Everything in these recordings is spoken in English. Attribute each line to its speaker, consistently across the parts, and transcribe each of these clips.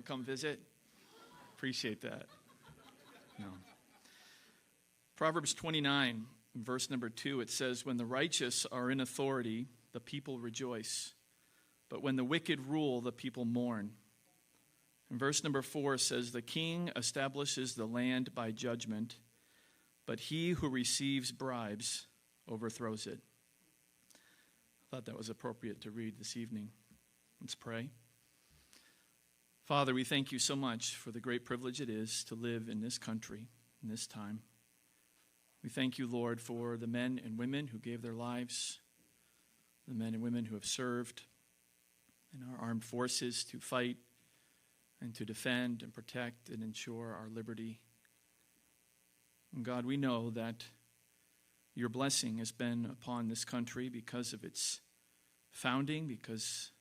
Speaker 1: come visit? Appreciate that. No. Proverbs 29, verse number 2, it says, when the righteous are in authority, the people rejoice. But when the wicked rule, the people mourn. And verse number 4 says, the king establishes the land by judgment, but he who receives bribes overthrows it. I thought that was appropriate to read this evening. Let's pray. Father, we thank you so much for the great privilege it is to live in this country, in this time. We thank you, Lord, for the men and women who gave their lives, the men and women who have served in our armed forces to fight and to defend and protect and ensure our liberty. And God, we know that your blessing has been upon this country because of its founding, because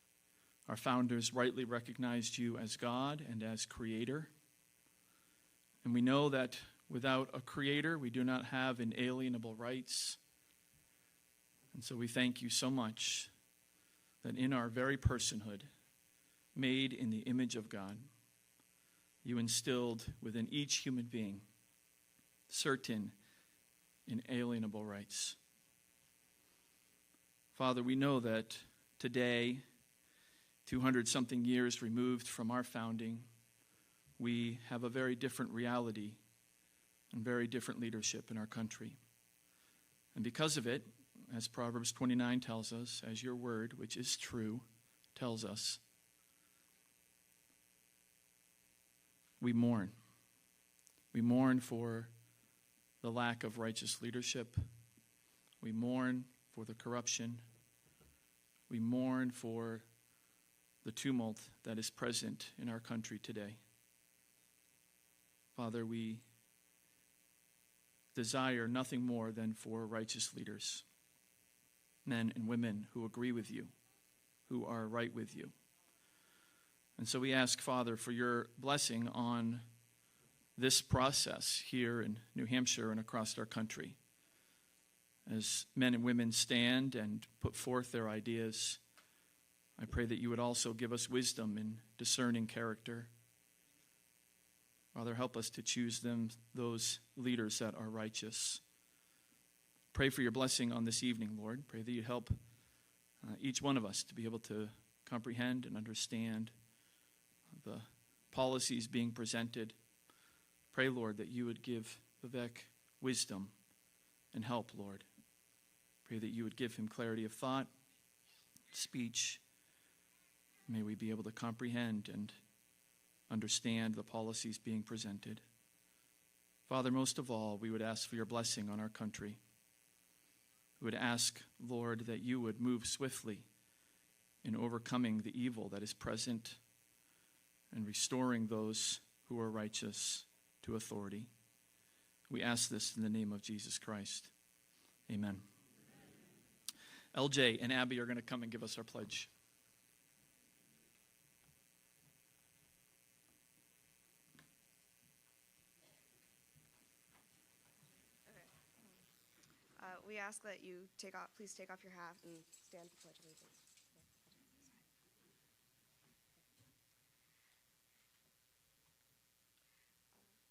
Speaker 1: our founders rightly recognized you as God and as Creator. And we know that without a Creator, we do not have inalienable rights. And so we thank you so much that in our very personhood, made in the image of God, you instilled within each human being certain inalienable rights. Father, we know that today, 200-something years removed from our founding, we have a very different reality and very different leadership in our country. And because of it, as Proverbs 29 tells us, as your word, which is true, tells us, we mourn. We mourn for the lack of righteous leadership. We mourn for the corruption. We mourn for the tumult that is present in our country today. Father, we desire nothing more than for righteous leaders, men and women who agree with you, who are right with you. And so we ask, Father, for your blessing on this process here in New Hampshire and across our country. As men and women stand and put forth their ideas, I pray that you would also give us wisdom in discerning character. Father, help us to choose those leaders that are righteous. Pray for your blessing on this evening, Lord. Pray that you help each one of us to be able to comprehend and understand the policies being presented. Pray, Lord, that you would give Vivek wisdom and help, Lord. Pray that you would give him clarity of thought, speech. May we be able to comprehend and understand the policies being presented. Father, most of all, we would ask for your blessing on our country. We would ask, Lord, that you would move swiftly in overcoming the evil that is present and restoring those who are righteous to authority. We ask this in the name of Jesus Christ. Amen. LJ and Abby are going to come and give us our pledge.
Speaker 2: We ask that you please take off your hat and stand for Pledge of Allegiance.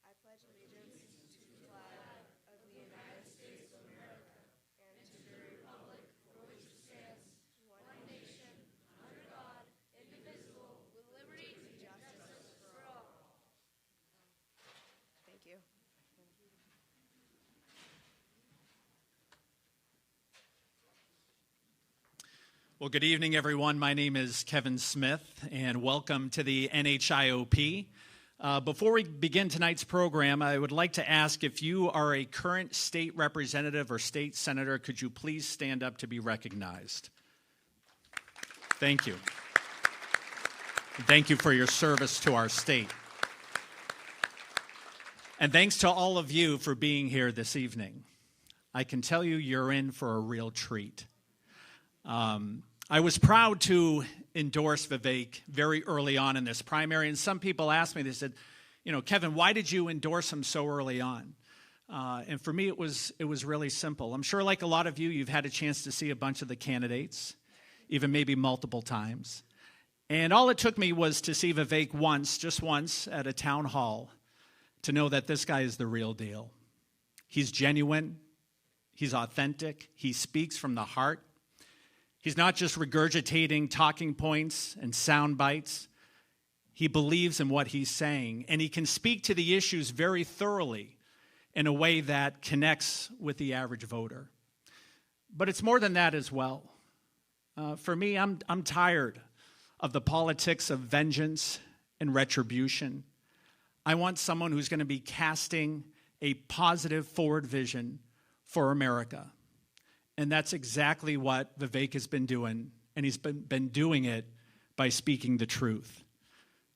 Speaker 2: I pledge allegiance to the flag of the United States of America and to the republic for which it stands, one nation, under God, indivisible, with liberty and justice for all. Thank you.
Speaker 3: Well, good evening, everyone. My name is Kevin Smith, and welcome to the NHIOP. Before we begin tonight's program, I would like to ask if you are a current state representative or state senator, could you please stand up to be recognized? Thank you. Thank you for your service to our state. And thanks to all of you for being here this evening. I can tell you you're in for a real treat. I was proud to endorse Vivek very early on in this primary, and some people asked me, they said, Kevin, why did you endorse him so early on? And for me, it was really simple. I'm sure like a lot of you, you've had a chance to see a bunch of the candidates, even maybe multiple times. And all it took me was to see Vivek just once, at a town hall, to know that this guy is the real deal. He's genuine. He's authentic. He speaks from the heart. He's not just regurgitating talking points and sound bites. He believes in what he's saying, and he can speak to the issues very thoroughly in a way that connects with the average voter. But it's more than that as well. For me, I'm tired of the politics of vengeance and retribution. I want someone who's going to be casting a positive forward vision for America. And that's exactly what Vivek has been doing, and he's been doing it by speaking the truth.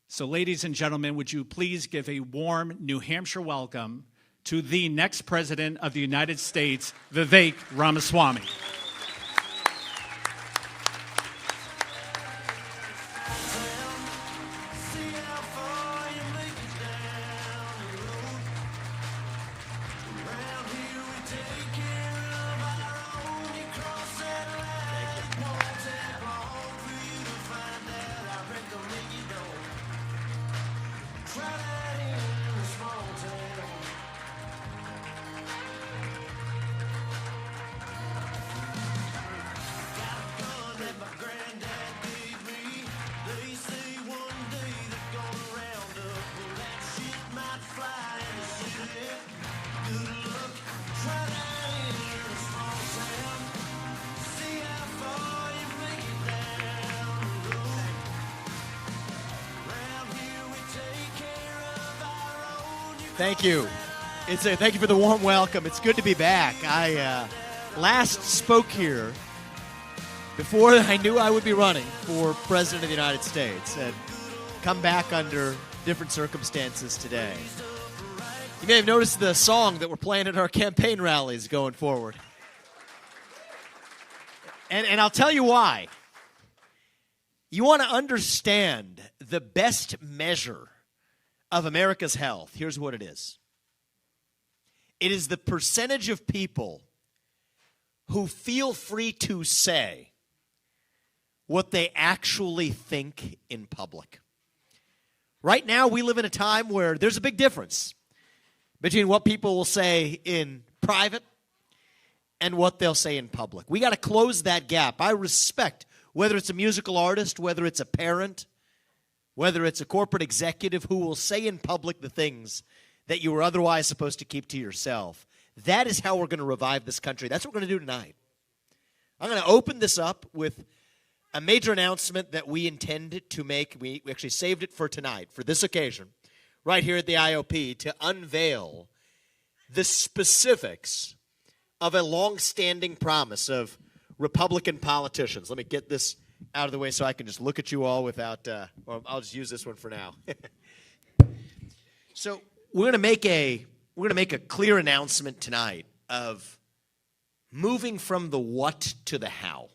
Speaker 3: So, ladies and gentlemen, would you please give a warm New Hampshire welcome to the next President of the United States, Vivek Ramaswamy.
Speaker 4: Thank you. Thank you for the warm welcome. It's good to be back. I last spoke here before I knew I would be running for President of the United States, and come back under different circumstances today. You may have noticed the song that we're playing at our campaign rallies going forward. And I'll tell you why. You want to understand the best measure of America's health. Here's what it is. It is the percentage of people who feel free to say what they actually think in public. Right now, we live in a time where there's a big difference between what people will say in private and what they'll say in public. We got to close that gap. I respect whether it's a musical artist, whether it's a parent, whether it's a corporate executive who will say in public the things that you were otherwise supposed to keep to yourself. That is how we're going to revive this country. That's what we're going to do tonight. I'm going to open this up with a major announcement that we intended to make. We actually saved it for tonight, for this occasion, right here at the IOP, to unveil the specifics of a long-standing promise of Republican politicians. Let me get this out of the way so I can just look at you all without, or I'll just use this one for now. So we're going to make a clear announcement tonight of moving from the what to the how.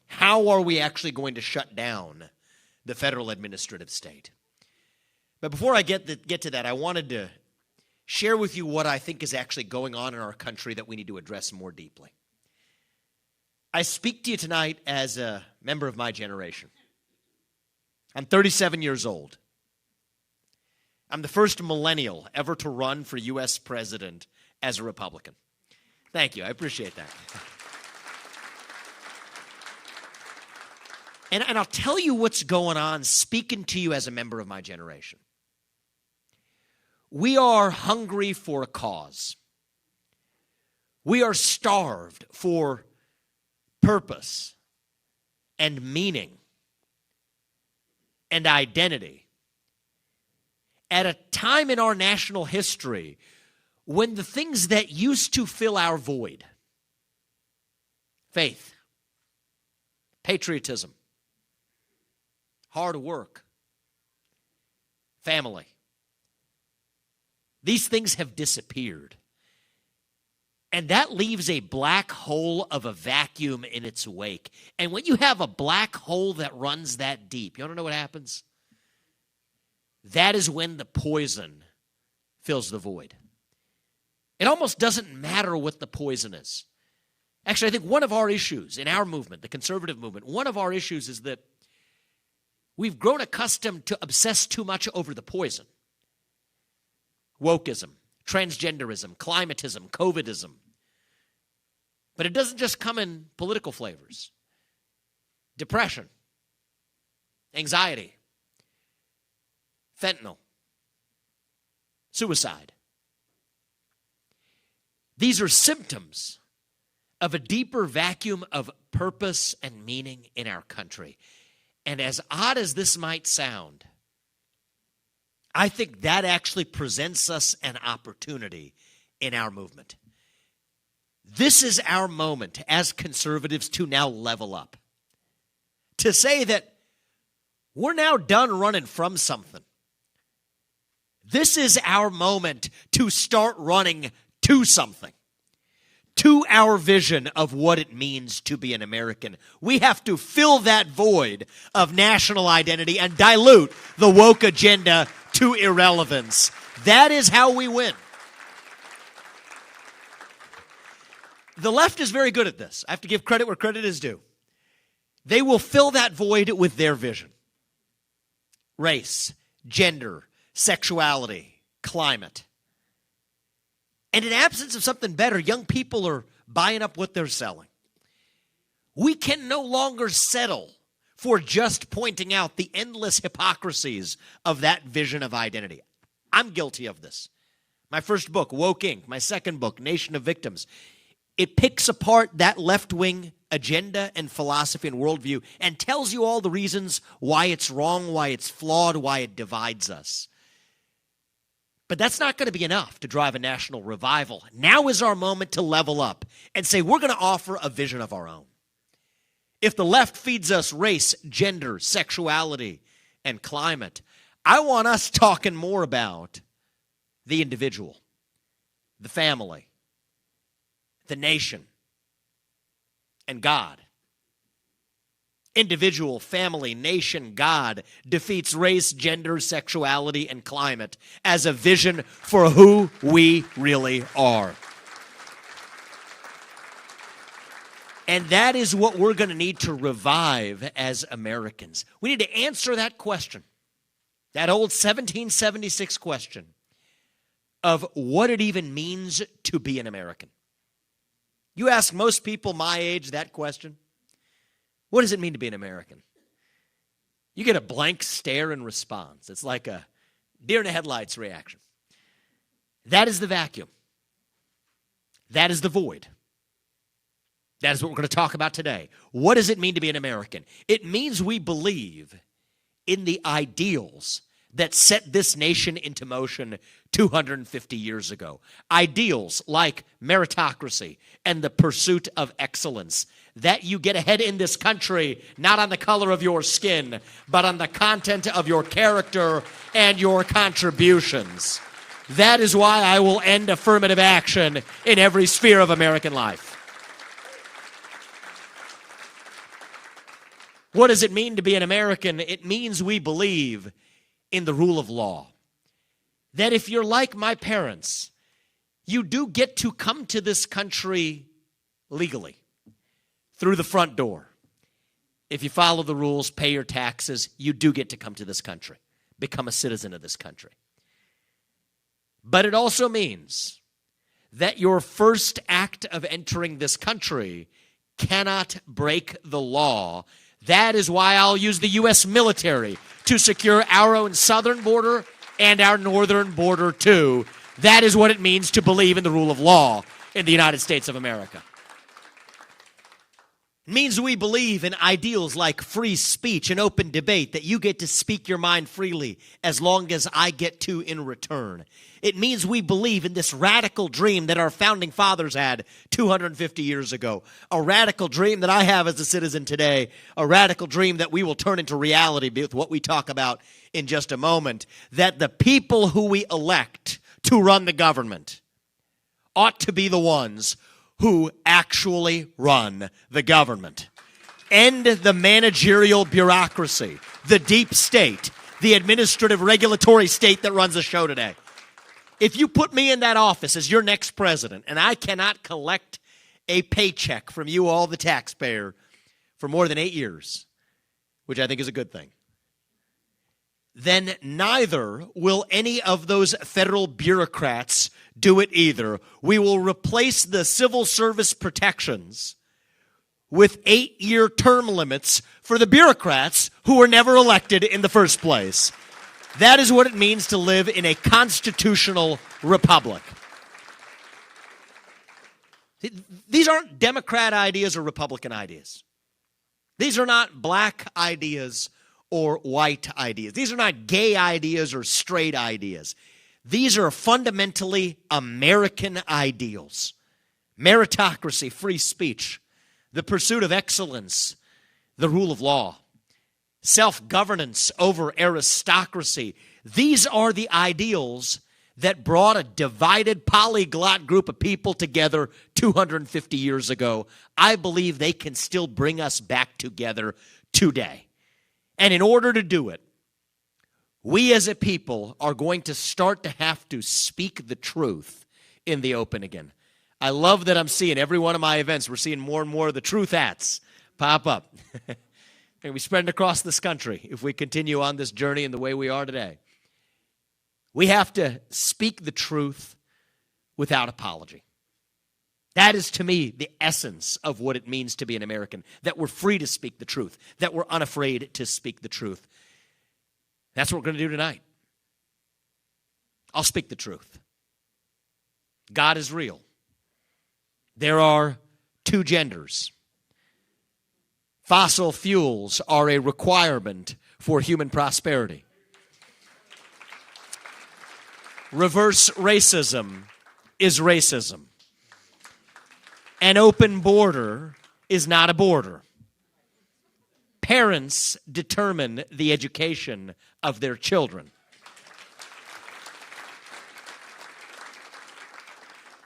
Speaker 4: How are we actually going to shut down the federal administrative state? But before I get to that, I wanted to share with you what I think is actually going on in our country that we need to address more deeply. I speak to you tonight as a member of my generation. I'm 37 years old. I'm the first millennial ever to run for U.S. president as a Republican. Thank you. I appreciate that. And I'll tell you what's going on speaking to you as a member of my generation. We are hungry for a cause. We are starved for purpose and meaning and identity at a time in our national history when the things that used to fill our void, faith, patriotism, hard work, family, these things have disappeared. And that leaves a black hole of a vacuum in its wake. And when you have a black hole that runs that deep, you want to know what happens? That is when the poison fills the void. It almost doesn't matter what the poison is. Actually, I think one of our issues in our movement, the conservative movement, one of our issues is that we've grown accustomed to obsess too much over the poison. Wokeism, transgenderism, climatism, COVIDism. But it doesn't just come in political flavors. Depression, anxiety, fentanyl, suicide. These are symptoms of a deeper vacuum of purpose and meaning in our country. And as odd as this might sound, I think that actually presents us an opportunity in our movement. This is our moment as conservatives to now level up. To say that we're now done running from something. This is our moment to start running to something. To our vision of what it means to be an American. We have to fill that void of national identity and dilute the woke agenda to irrelevance. That is how we win. The left is very good at this. I have to give credit where credit is due. They will fill that void with their vision. Race, gender, sexuality, climate. And in absence of something better, young people are buying up what they're selling. We can no longer settle for just pointing out the endless hypocrisies of that vision of identity. I'm guilty of this. My first book, Woke Inc., my second book, Nation of Victims, it picks apart that left-wing agenda and philosophy and worldview and tells you all the reasons why it's wrong, why it's flawed, why it divides us. But that's not going to be enough to drive a national revival. Now is our moment to level up and say we're going to offer a vision of our own. If the left feeds us race, gender, sexuality, and climate, I want us talking more about the individual, the family, the nation, and God. Individual, family, nation, God defeats race, gender, sexuality, and climate as a vision for who we really are. And that is what we're going to need to revive as Americans. We need to answer that question, that old 1776 question of what it even means to be an American. You ask most people my age that question, what does it mean to be an American? You get a blank stare in response. It's like a deer in the headlights reaction. That is the vacuum. That is the void. That is what we're going to talk about today. What does it mean to be an American? It means we believe in the ideals that set this nation into motion 250 years ago. Ideals like meritocracy and the pursuit of excellence. That you get ahead in this country, not on the color of your skin, but on the content of your character and your contributions. That is why I will end affirmative action in every sphere of American life. What does it mean to be an American? It means we believe in the rule of law. That if you're like my parents, you do get to come to this country legally, through the front door. If you follow the rules, pay your taxes, you do get to come to this country, become a citizen of this country. But it also means that your first act of entering this country cannot break the law. That is why I'll use the U.S. military to secure our own southern border and our northern border too. That is what it means to believe in the rule of law in the United States of America. It means we believe in ideals like free speech and open debate, that you get to speak your mind freely as long as I get to in return. It means we believe in this radical dream that our founding fathers had 250 years ago. A radical dream that I have as a citizen today. A radical dream that we will turn into reality with what we talk about in just a moment. That the people who we elect to run the government ought to be the ones who actually run the government. End the managerial bureaucracy, the deep state, the administrative regulatory state that runs the show today. If you put me in that office as your next president and I cannot collect a paycheck from you, all the taxpayer, for more than 8 years, which I think is a good thing, then neither will any of those federal bureaucrats do it either. We will replace the civil service protections with 8-year term limits for the bureaucrats who were never elected in the first place. That is what it means to live in a constitutional republic. These aren't Democrat ideas or Republican ideas. These are not black ideas or white ideas. These are not gay ideas or straight ideas. These are fundamentally American ideals. Meritocracy, free speech, the pursuit of excellence, the rule of law, self-governance over aristocracy. These are the ideals that brought a divided polyglot group of people together 250 years ago. I believe they can still bring us back together today. And in order to do it, we as a people are going to start to have to speak the truth in the open again. I love that I'm seeing every one of my events, we're seeing more and more of the truth hats pop up. And we spread across this country if we continue on this journey in the way we are today. We have to speak the truth without apology. That is, to me, the essence of what it means to be an American, that we're free to speak the truth, that we're unafraid to speak the truth. That's what we're going to do tonight. I'll speak the truth. God is real. There are two genders. Fossil fuels are a requirement for human prosperity. Reverse racism is racism. An open border is not a border. Parents determine the education of their children.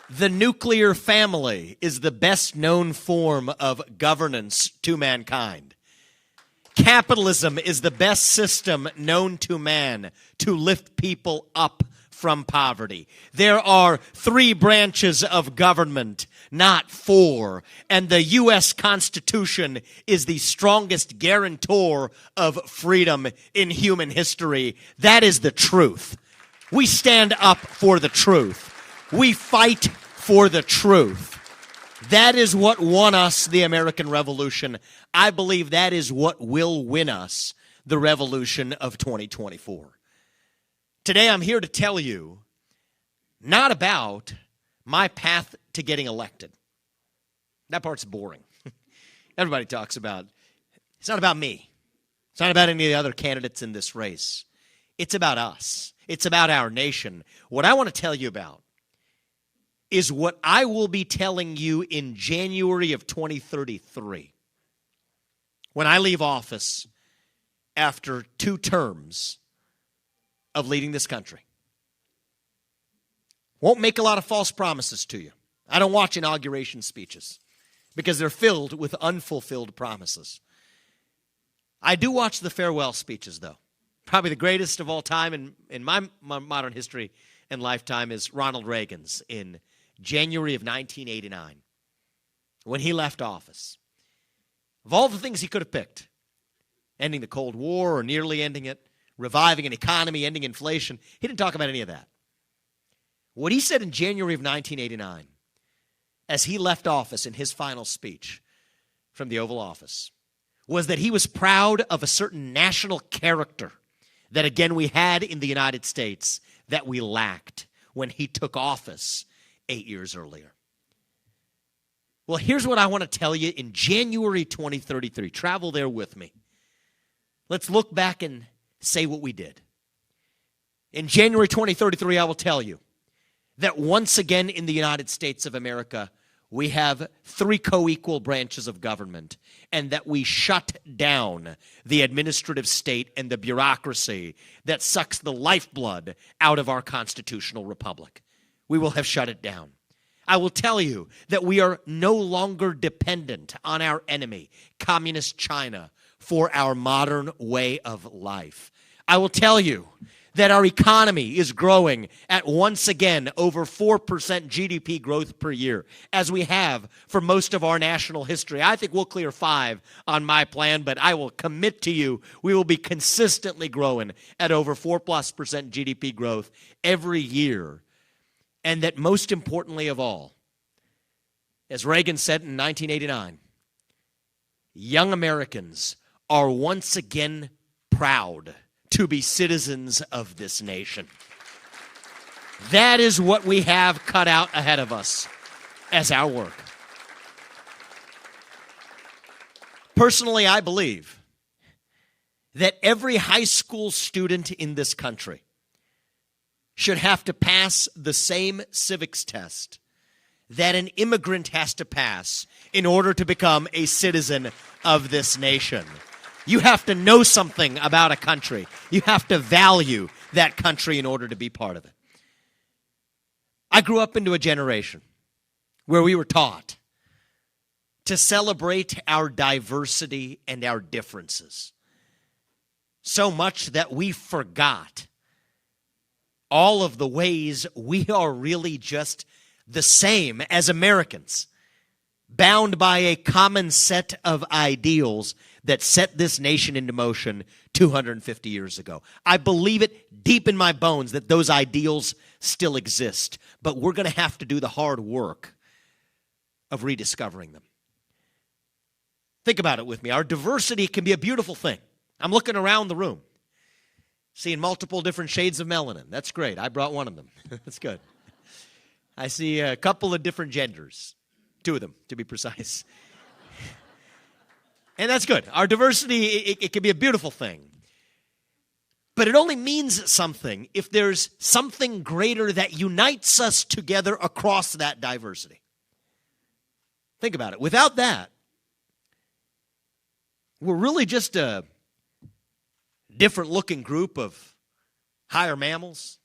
Speaker 4: The nuclear family is the best known form of governance to mankind. Capitalism is the best system known to man to lift people up from poverty. There are 3 branches of government, not 4. And the U.S. Constitution is the strongest guarantor of freedom in human history. That is the truth. We stand up for the truth. We fight for the truth. That is what won us the American Revolution. I believe that is what will win us the revolution of 2024. Today I'm here to tell you not about my path to getting elected. That part's boring. Everybody talks about, it's not about me. It's not about any of the other candidates in this race. It's about us. It's about our nation. What I want to tell you about is what I will be telling you in January of 2033. When I leave office after 2 terms of leading this country. Won't make a lot of false promises to you. I don't watch inauguration speeches because they're filled with unfulfilled promises. I do watch the farewell speeches, though. Probably the greatest of all time in my modern history and lifetime is Ronald Reagan's in January of 1989 when he left office. Of all the things he could have picked, ending the Cold War or nearly ending it, reviving an economy, ending inflation. He didn't talk about any of that. What he said in January of 1989, as he left office in his final speech from the Oval Office, was that he was proud of a certain national character that, again, we had in the United States that we lacked when he took office 8 years earlier. Well, here's what I want to tell you in January 2033. Travel there with me. Let's look back and say what we did. In January 2033, I will tell you that once again in the United States of America, we have 3 co-equal branches of government, and that we shut down the administrative state and the bureaucracy that sucks the lifeblood out of our constitutional republic. We will have shut it down. I will tell you that we are no longer dependent on our enemy, Communist China, for our modern way of life. I will tell you that our economy is growing at once again over 4% GDP growth per year, as we have for most of our national history. I think we'll clear 5 on my plan, but I will commit to you we will be consistently growing at over 4+% GDP growth every year. And that most importantly of all, as Reagan said in 1989, young Americans are once again proud to be citizens of this nation. That is what we have cut out ahead of us as our work. Personally, I believe that every high school student in this country should have to pass the same civics test that an immigrant has to pass in order to become a citizen of this nation. You have to know something about a country. You have to value that country in order to be part of it. I grew up into a generation where we were taught to celebrate our diversity and our differences, so much that we forgot all of the ways we are really just the same as Americans, bound by a common set of ideals that set this nation into motion 250 years ago. I believe it deep in my bones that those ideals still exist, but we're going to have to do the hard work of rediscovering them. Think about it with me. Our diversity can be a beautiful thing. I'm looking around the room, seeing multiple different shades of melanin. That's great. I brought one of them. That's good. I see a couple of different genders, 2 of them, to be precise. And that's good. Our diversity, it can be a beautiful thing. But it only means something if there's something greater that unites us together across that diversity. Think about it. Without that, we're really just a different-looking group of higher mammals,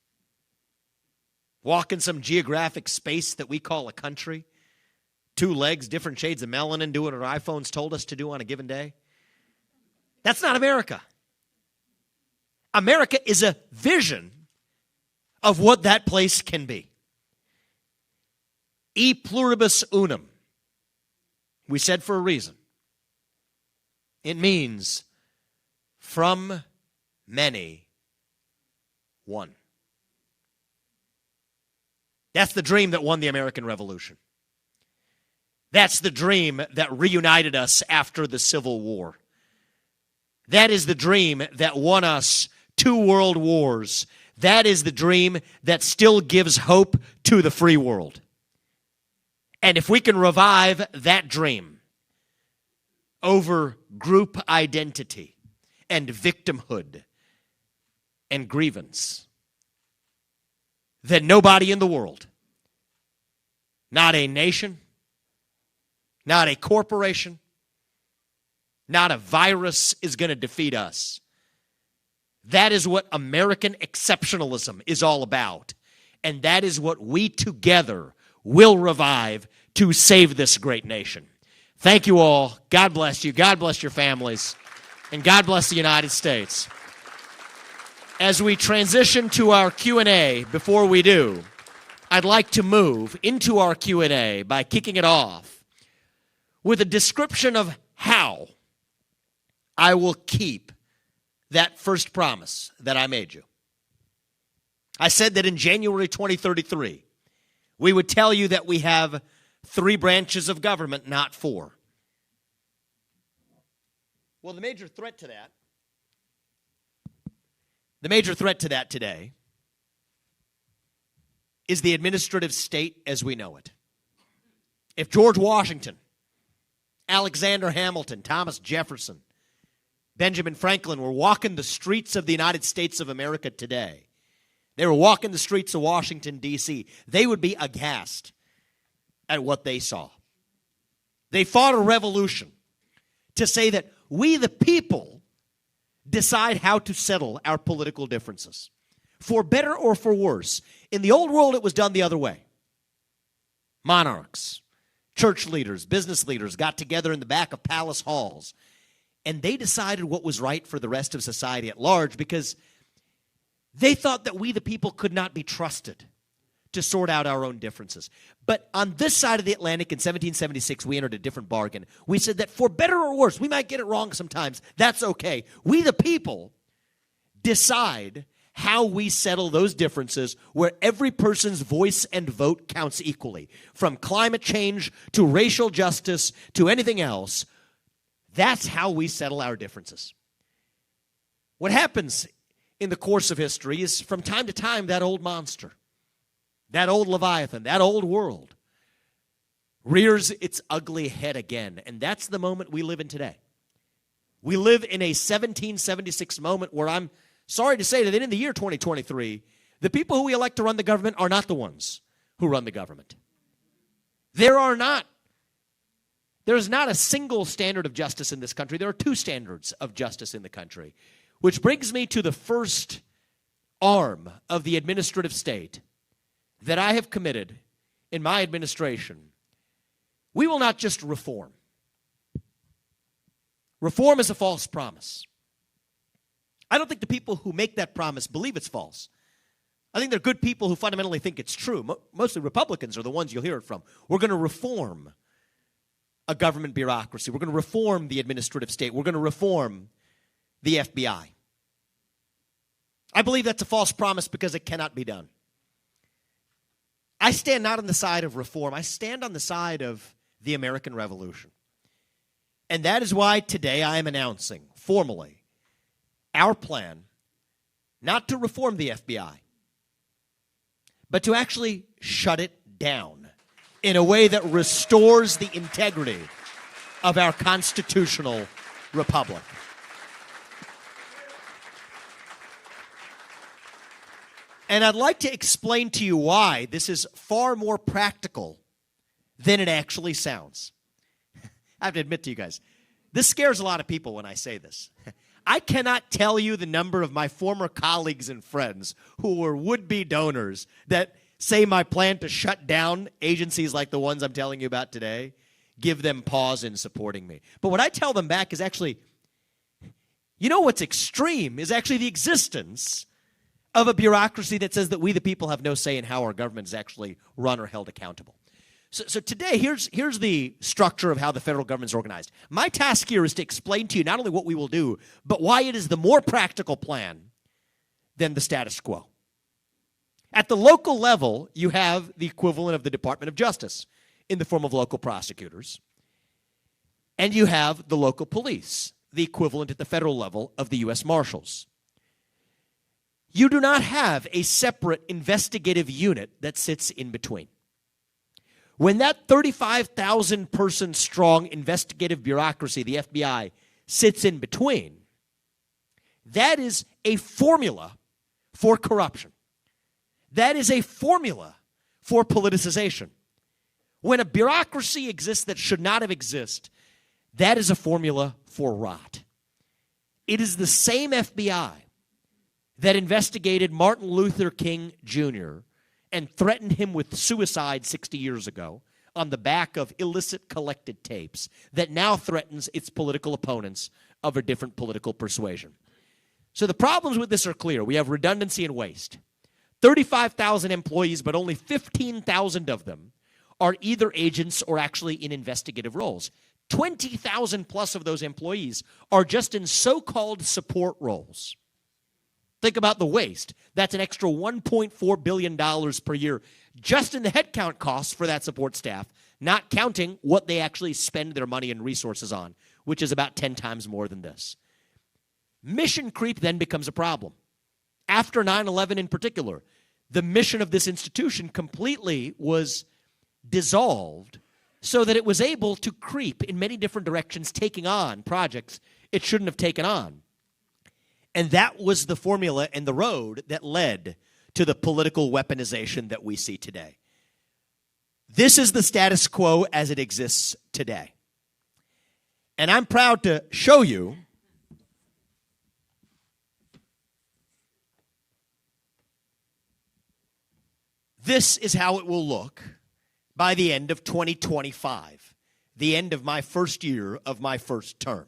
Speaker 4: walking some geographic space that we call a country. 2 legs, different shades of melanin, doing what our iPhones told us to do on a given day. That's not America. America is a vision of what that place can be. E pluribus unum. We said for a reason. It means from many, one. That's the dream that won the American Revolution. That's the dream that reunited us after the Civil War. That is the dream that won us 2 world wars. That is the dream that still gives hope to the free world. And if we can revive that dream over group identity and victimhood and grievance, then nobody in the world, not a nation, not a corporation, not a virus is going to defeat us. That is what American exceptionalism is all about. And that is what we together will revive to save this great nation. Thank you all. God bless you. God bless your families. And God bless the United States. As we transition to our Q&A, before we do, I'd like to move into our Q&A by kicking it off with a description of how I will keep that first promise that I made you. I said that in January 2033, we would tell you that we have 3 branches of government, not 4. Well, the major threat to that today is the administrative state as we know it. If George Washington, Alexander Hamilton, Thomas Jefferson, Benjamin Franklin were walking the streets of the United States of America today, they were walking the streets of Washington, D.C., they would be aghast at what they saw. They fought a revolution to say that we, the people, decide how to settle our political differences, for better or for worse. In the old world, it was done the other way. Monarchs, church leaders, business leaders got together in the back of palace halls, and they decided what was right for the rest of society at large, because They thought that we, the people, could not be trusted to sort out our own differences. But on this side of the Atlantic in 1776, we entered a different bargain. We said that for better or worse, we might get it wrong sometimes. That's okay. We, the people, decide how we settle those differences where every person's voice and vote counts equally. From climate change to racial justice to anything else, that's how we settle our differences. What happens in the course of history is from time to time that old monster, that old Leviathan, that old world rears its ugly head again. And that's the moment we live in today. We live in a 1776 moment where I'm sorry to say that in the year 2023, the people who we elect to run the government are not the ones who run the government. There's not a single standard of justice in this country. There are two standards of justice in the country. Which brings me to the first arm of the administrative state that I have committed in my administration. We will not just reform. Reform is a false promise. I don't think the people who make that promise believe it's false. I think they're good people who fundamentally think it's true. Mostly Republicans are the ones you'll hear it from. We're going to reform a government bureaucracy. We're going to reform the administrative state. We're going to reform the FBI. I believe that's a false promise because it cannot be done. I stand not on the side of reform. I stand on the side of the American Revolution. And that is why today I am announcing formally our plan not to reform the FBI, but to actually shut it down in a way that restores the integrity of our constitutional republic. And I'd like to explain to you why this is far more practical than it actually sounds. I have to admit to you guys, this scares a lot of people when I say this. I cannot tell you the number of my former colleagues and friends who were would-be donors that say my plan to shut down agencies like the ones I'm telling you about today give them pause in supporting me. But what I tell them back is actually, you know what's extreme is actually the existence of a bureaucracy that says that we the people have no say in how our government is actually run or held accountable. So today, here's the structure of how the federal government is organized. My task here is to explain to you not only what we will do, but why it is the more practical plan than the status quo. At the local level, you have the equivalent of the Department of Justice in the form of local prosecutors. And you have the local police, the equivalent at the federal level of the U.S. Marshals. You do not have a separate investigative unit that sits in between. When that 35,000-person strong investigative bureaucracy, the FBI, sits in between, that is a formula for corruption. That is a formula for politicization. When a bureaucracy exists that should not have existed, that is a formula for rot. It is the same FBI that investigated Martin Luther King Jr. and threatened him with suicide 60 years ago on the back of illicit collected tapes that now threatens its political opponents of a different political persuasion. So the problems with this are clear. We have redundancy and waste. 35,000 employees, but only 15,000 of them are either agents or actually in investigative roles. 20,000 plus of those employees are just in so-called support roles. Think about the waste. That's an extra $1.4 billion per year just in the headcount costs for that support staff, not counting what they actually spend their money and resources on, which is about 10 times more than this. Mission creep then becomes a problem. After 9/11 in particular, the mission of this institution completely was dissolved so that it was able to creep in many different directions, taking on projects it shouldn't have taken on. And that was the formula and the road that led to the political weaponization that we see today. This is the status quo as it exists today. And I'm proud to show you this is how it will look by the end of 2025, the end of my first year of my first term.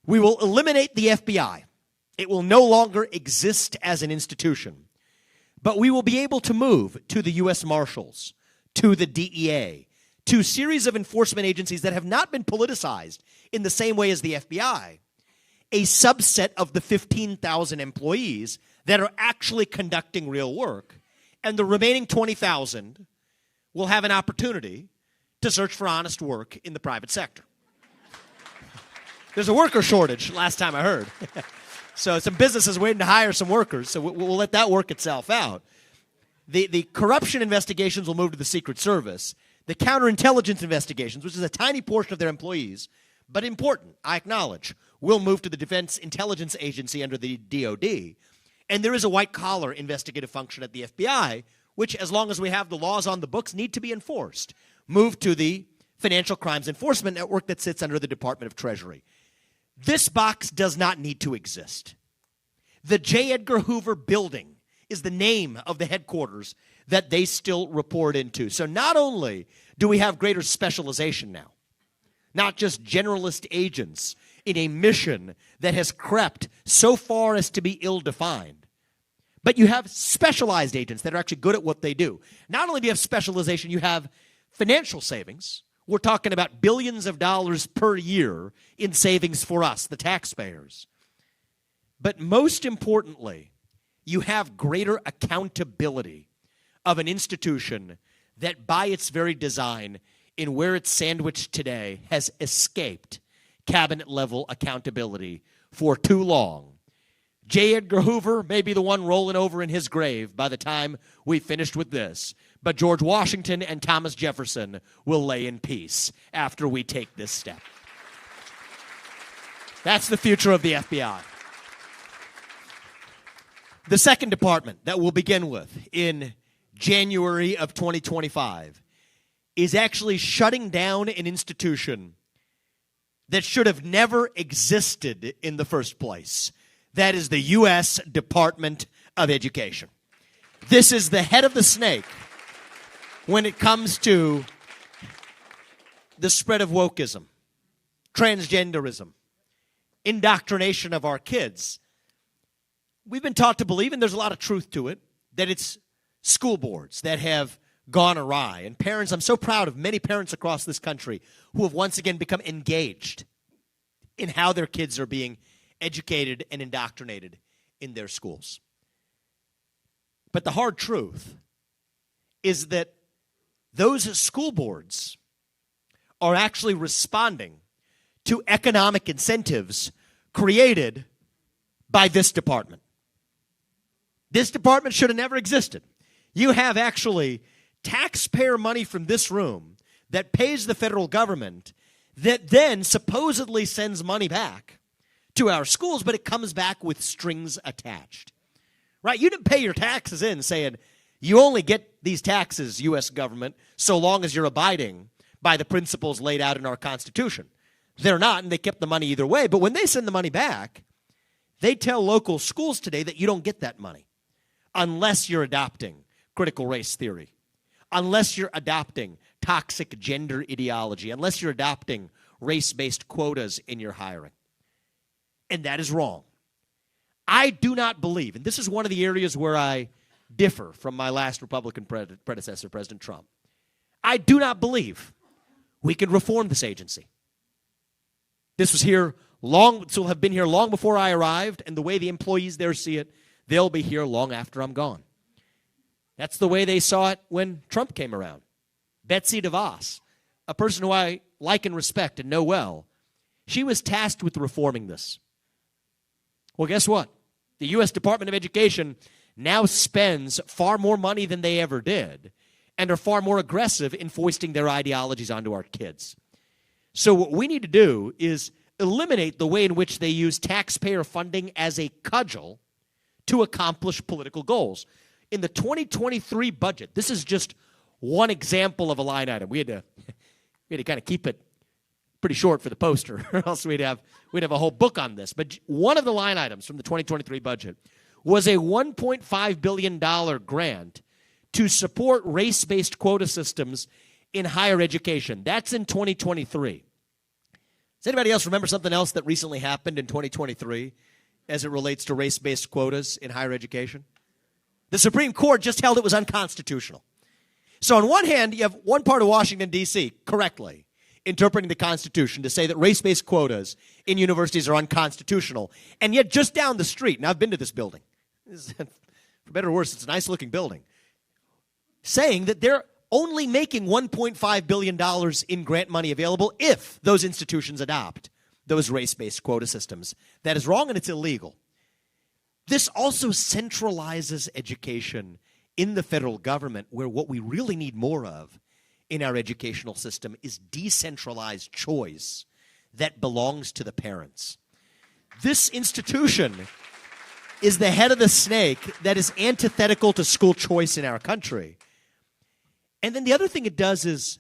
Speaker 4: We will eliminate the FBI. It will no longer exist as an institution, but we will be able to move to the U.S. Marshals, to the DEA, to a series of enforcement agencies that have not been politicized in the same way as the FBI, a subset of the 15,000 employees that are actually conducting real work, and the remaining 20,000 will have an opportunity to search for honest work in the private sector. There's a worker shortage, last time I heard. So some businesses waiting to hire some workers, so we'll let that work itself out. The corruption investigations will move to the Secret Service. The counterintelligence investigations, which is a tiny portion of their employees, but important, I acknowledge, will move to the Defense Intelligence Agency under the DOD. And there is a white-collar investigative function at the FBI, which, as long as we have the laws on the books, need to be enforced. Move to the Financial Crimes Enforcement Network that sits under the Department of Treasury. This box does not need to exist. The J. Edgar Hoover Building is the name of the headquarters that they still report into. So not only do we have greater specialization now, not just generalist agents in a mission that has crept so far as to be ill-defined, but you have specialized agents that are actually good at what they do. Not only do you have specialization, you have financial savings. We're talking about billions of dollars per year in savings for us, the taxpayers. But most importantly, you have greater accountability of an institution that by its very design, in where it's sandwiched today, has escaped cabinet-level accountability for too long. J. Edgar Hoover may be the one rolling over in his grave by the time we finished with this, but George Washington and Thomas Jefferson will lay in peace after we take this step. That's the future of the FBI. The second department that we'll begin with in January of 2025 is actually shutting down an institution that should have never existed in the first place. That is the U.S. Department of Education. This is the head of the snake when it comes to the spread of wokeism, transgenderism, indoctrination of our kids. We've been taught to believe, and there's a lot of truth to it, that it's school boards that have gone awry. And parents, I'm so proud of many parents across this country who have once again become engaged in how their kids are being educated and indoctrinated in their schools. But the hard truth is that those school boards are actually responding to economic incentives created by this department. This department should have never existed. You have actually taxpayer money from this room that pays the federal government that then supposedly sends money back to our schools, but it comes back with strings attached. Right? You didn't pay your taxes in saying, you only get these taxes, U.S. government, so long as you're abiding by the principles laid out in our Constitution. They're not, and they kept the money either way. But when they send the money back, they tell local schools today that you don't get that money unless you're adopting critical race theory, unless you're adopting toxic gender ideology, unless you're adopting race-based quotas in your hiring. And that is wrong. I do not believe, and this is one of the areas where I differ from my last Republican predecessor, President Trump. I do not believe we can reform this agency. This was here long, so will have been here long before I arrived, and the way the employees there see it, they'll be here long after I'm gone. That's the way they saw it when Trump came around. Betsy DeVos, a person who I like and respect and know well, she was tasked with reforming this. Well, guess what? The U.S. Department of Education now spends far more money than they ever did and are far more aggressive in foisting their ideologies onto our kids. So what we need to do is eliminate the way in which they use taxpayer funding as a cudgel to accomplish political goals. In the 2023 budget, this is just one example of a line item. We had to kind of keep it pretty short for the poster, or else we'd have a whole book on this. But one of the line items from the 2023 budget was a $1.5 billion grant to support race-based quota systems in higher education. That's in 2023. Does anybody else remember something else that recently happened in 2023 as it relates to race-based quotas in higher education? The Supreme Court just held it was unconstitutional. So on one hand, you have one part of Washington, D.C., correctly interpreting the Constitution to say that race-based quotas in universities are unconstitutional. And yet just down the street, and I've been to this building, for better or worse, it's a nice-looking building, saying that they're only making $1.5 billion in grant money available if those institutions adopt those race-based quota systems. That is wrong and it's illegal. This also centralizes education in the federal government, where what we really need more of in our educational system is decentralized choice that belongs to the parents. This institution is the head of the snake that is antithetical to school choice in our country. And then the other thing it does is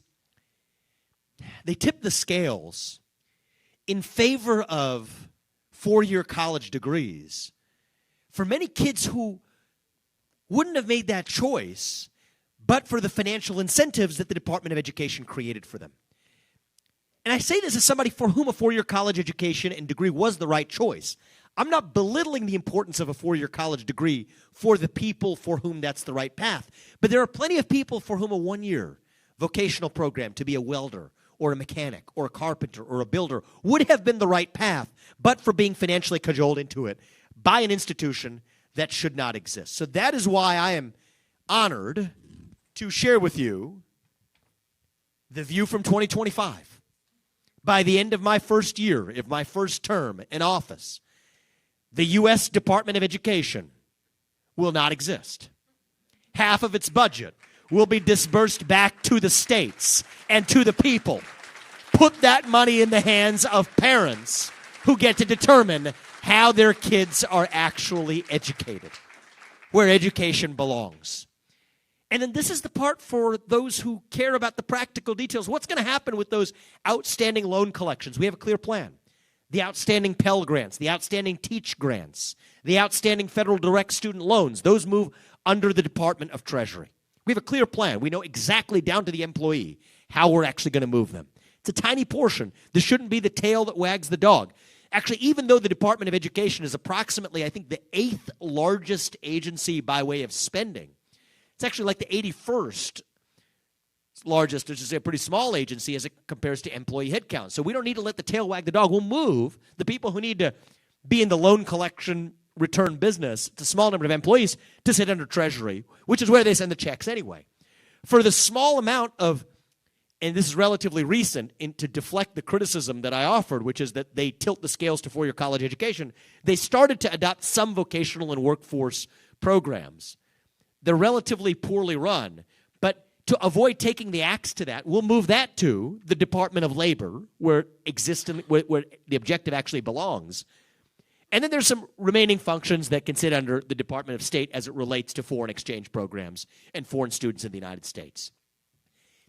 Speaker 4: they tip the scales in favor of four-year college degrees for many kids who wouldn't have made that choice but for the financial incentives that the Department of Education created for them. And I say this as somebody for whom a four-year college education and degree was the right choice. I'm not belittling the importance of a four-year college degree for the people for whom that's the right path. But there are plenty of people for whom a one-year vocational program to be a welder or a mechanic or a carpenter or a builder would have been the right path, but for being financially cajoled into it by an institution that should not exist. So that is why I am honored to share with you the view from 2025. By the end of my first year, of my first term in office, the U.S. Department of Education will not exist. Half of its budget will be disbursed back to the states and to the people. Put that money in the hands of parents who get to determine how their kids are actually educated, where education belongs. And then this is the part for those who care about the practical details. What's going to happen with those outstanding loan collections? We have a clear plan. The outstanding Pell Grants, the outstanding Teach Grants, the outstanding federal direct student loans, those move under the Department of Treasury. We have a clear plan. We know exactly down to the employee how we're actually going to move them. It's a tiny portion. This shouldn't be the tail that wags the dog. Actually, even though the Department of Education is approximately, I think, the 8th largest agency by way of spending, it's actually like the 81st largest, which is a pretty small agency as it compares to employee headcount. So we don't need to let the tail wag the dog. We'll move the people who need to be in the loan collection return business, it's a small number of employees, to sit under Treasury, which is where they send the checks anyway. For the small amount of, and this is relatively recent, to deflect the criticism that I offered, which is that they tilt the scales to four-year college education, they started to adopt some vocational and workforce programs. They're relatively poorly run, but to avoid taking the axe to that, we'll move that to the Department of Labor, where the objective actually belongs. And then there's some remaining functions that can sit under the Department of State as it relates to foreign exchange programs and foreign students in the United States.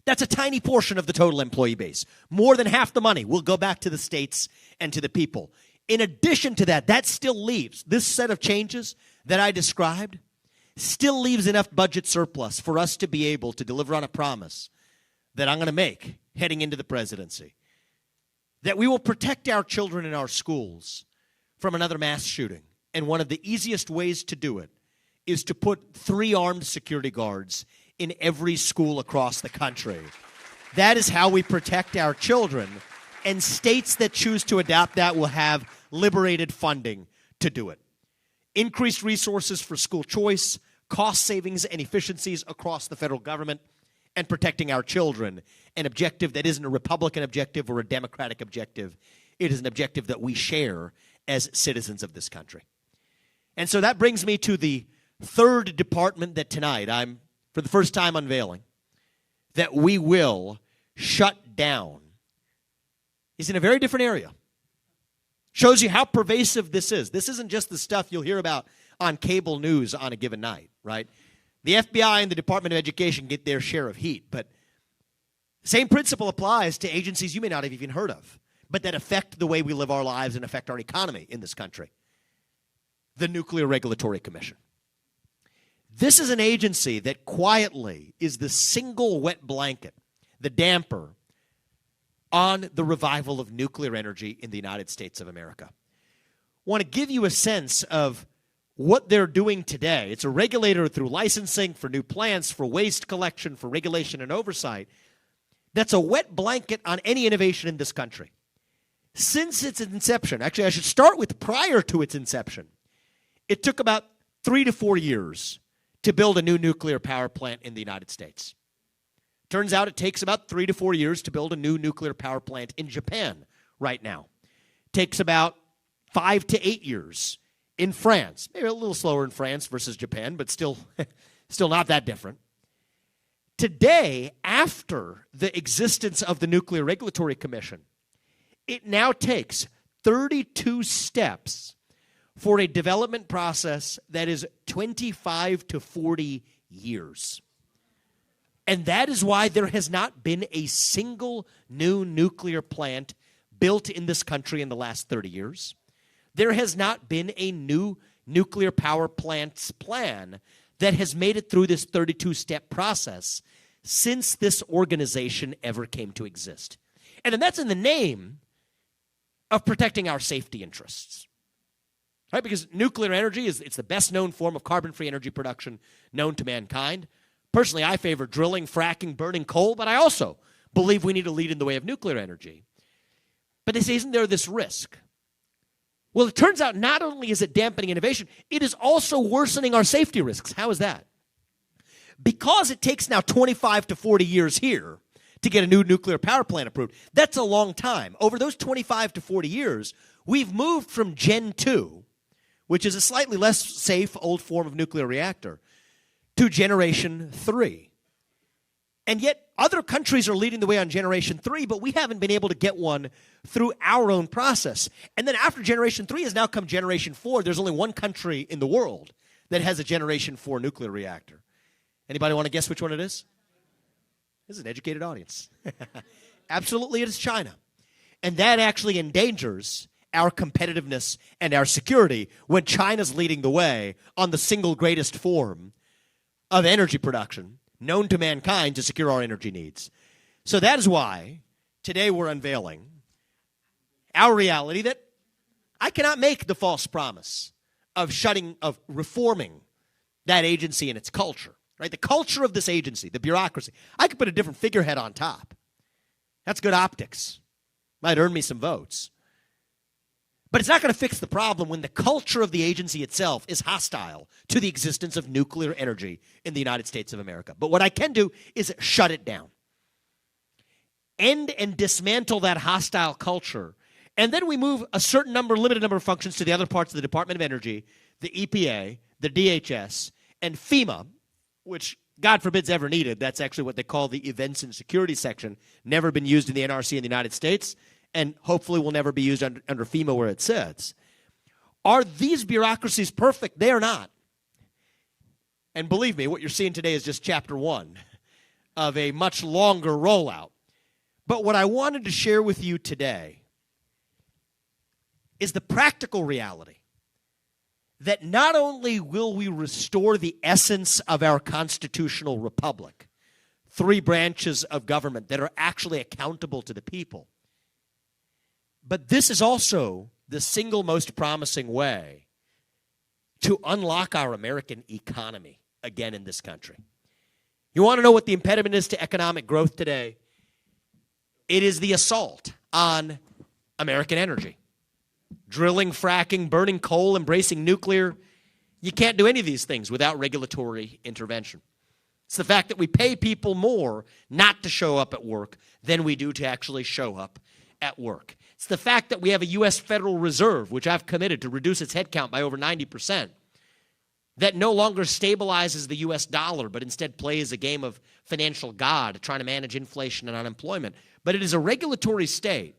Speaker 4: That's a tiny portion of the total employee base. More than half the money will go back to the states and to the people. In addition to that, that still leaves, this set of changes that I described, still leaves enough budget surplus for us to be able to deliver on a promise that I'm going to make heading into the presidency, that we will protect our children in our schools from another mass shooting. And one of the easiest ways to do it is to put 3 armed security guards in every school across the country. That is how we protect our children. And states that choose to adopt that will have liberated funding to do it. Increased resources for school choice, cost savings and efficiencies across the federal government, and protecting our children, an objective that isn't a Republican objective or a Democratic objective. It is an objective that we share as citizens of this country. And so that brings me to the third department that tonight I'm, for the first time, unveiling, that we will shut down. Is in a very different area. Shows you how pervasive this is. This isn't just the stuff you'll hear about on cable news on a given night, right? The FBI and the Department of Education get their share of heat, but the same principle applies to agencies you may not have even heard of, but that affect the way we live our lives and affect our economy in this country. The Nuclear Regulatory Commission. This is an agency that quietly is the single wet blanket, the damper, on the revival of nuclear energy in the United States of America. want to give you a sense of what they're doing today. It's a regulator through licensing for new plants, for waste collection, for regulation and oversight. That's a wet blanket on any innovation in this country. Since its inception, actually I should start with prior to its inception, it took about 3 to 4 years to build a new nuclear power plant in the United States. Turns out it takes about 3 to 4 years to build a new nuclear power plant in Japan right now. Takes about 5 to 8 years in France. Maybe a little slower in France versus Japan, but still not that different. Today, after the existence of the Nuclear Regulatory Commission, it now takes 32 steps for a development process that is 25 to 40 years. And that is why there has not been a single new nuclear plant built in this country in the last 30 years. There has not been a new nuclear power plant's plan that has made it through this 32-step process since this organization ever came to exist. And that's in the name of protecting our safety interests. Right? Because nuclear energy it's the best known form of carbon-free energy production known to mankind. Personally, I favor drilling, fracking, burning coal, but I also believe we need to lead in the way of nuclear energy. But they say, isn't there this risk? Well, it turns out not only is it dampening innovation, it is also worsening our safety risks. How is that? Because it takes now 25 to 40 years here to get a new nuclear power plant approved. That's a long time. Over those 25 to 40 years, we've moved from Gen 2, which is a slightly less safe old form of nuclear reactor, to Generation 3. And yet other countries are leading the way on Generation 3, but we haven't been able to get one through our own process. And then after Generation 3 has now come Generation 4. There's only one country in the world that has a Generation 4 nuclear reactor. Anybody want to guess which one it is? This is an educated audience. Absolutely, it is China. And that actually endangers our competitiveness and our security when China's leading the way on the single greatest form of energy production known to mankind to secure our energy needs. So that is why today we're unveiling our reality that I cannot make the false promise of reforming that agency and its culture. Right? The culture of this agency, the bureaucracy. I could put a different figurehead on top. That's good optics. Might earn me some votes. But it's not going to fix the problem when the culture of the agency itself is hostile to the existence of nuclear energy in the United States of America. But what I can do is shut it down. End and dismantle that hostile culture. And then we move a certain limited number of functions to the other parts of the Department of Energy, the EPA, the DHS, and FEMA, which God forbids ever needed. That's actually what they call the Events and Security section. Never been used in the NRC in the United States, and hopefully will never be used under FEMA where it sits. Are these bureaucracies perfect? They are not. And believe me, what you're seeing today is just chapter 1 of a much longer rollout. But what I wanted to share with you today is the practical reality that not only will we restore the essence of our constitutional republic, 3 branches of government that are actually accountable to the people, but this is also the single most promising way to unlock our American economy again in this country. You want to know what the impediment is to economic growth today? It is the assault on American energy. Drilling, fracking, burning coal, embracing nuclear. You can't do any of these things without regulatory intervention. It's the fact that we pay people more not to show up at work than we do to actually show up at work. It's the fact that we have a U.S. Federal Reserve, which I've committed to reduce its headcount by over 90%, that no longer stabilizes the U.S. dollar, but instead plays a game of financial God, trying to manage inflation and unemployment. But it is a regulatory state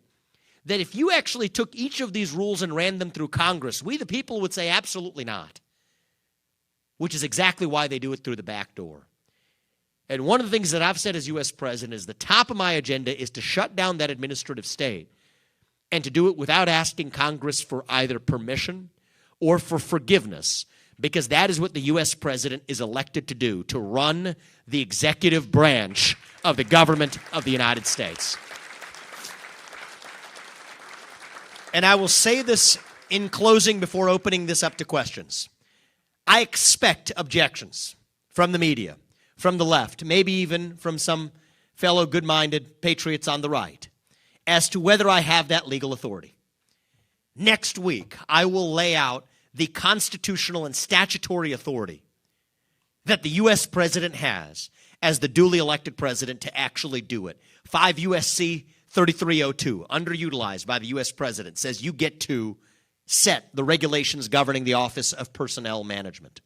Speaker 4: that if you actually took each of these rules and ran them through Congress, we the people would say absolutely not, which is exactly why they do it through the back door. And one of the things that I've said as U.S. President is the top of my agenda is to shut down that administrative state and to do it without asking Congress for either permission or for forgiveness, because that is what the U.S. President is elected to do, to run the executive branch of the government of the United States. And I will say this in closing, before opening this up to questions, I expect objections from the media, from the left, maybe even from some fellow good-minded patriots on the right, as to whether I have that legal authority. Next week, I will lay out the constitutional and statutory authority that the U.S. president has as the duly elected president to actually do it. 5 U.S.C. 3302, underutilized by the U.S. president, says you get to set the regulations governing the Office of Personnel Management.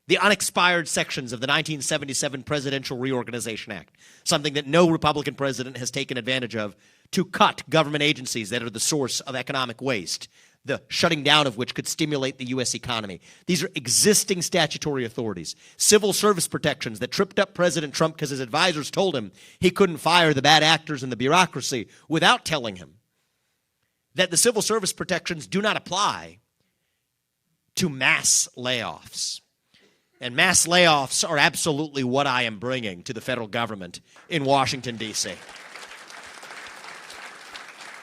Speaker 4: The unexpired sections of the 1977 Presidential Reorganization Act, something that no Republican president has taken advantage of to cut government agencies that are the source of economic waste, the shutting down of which could stimulate the U.S. economy. These are existing statutory authorities. Civil service protections that tripped up President Trump because his advisors told him he couldn't fire the bad actors in the bureaucracy without telling him that the civil service protections do not apply to mass layoffs. And mass layoffs are absolutely what I am bringing to the federal government in Washington, D.C.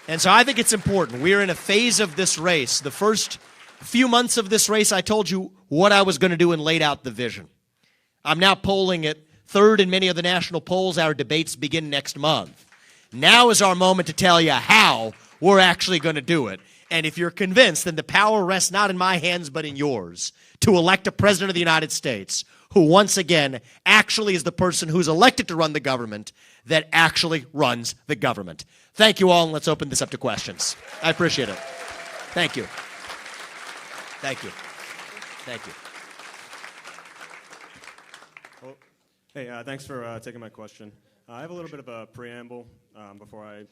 Speaker 4: And so I think it's important. We're in a phase of this race. The first few months of this race, I told you what I was going to do and laid out the vision. I'm now polling at third in many of the national polls. Our debates begin next month. Now is our moment to tell you how we're actually going to do it. And if you're convinced, then the power rests not in my hands but in yours to elect a president of the United States who once again actually is the person who's elected to run the government that actually runs the government. Thank you all, and let's open this up to questions. I appreciate it. Thank you. Thank you. Thank you.
Speaker 5: Well, hey, thanks for taking my question. I have a little bit of a preamble before I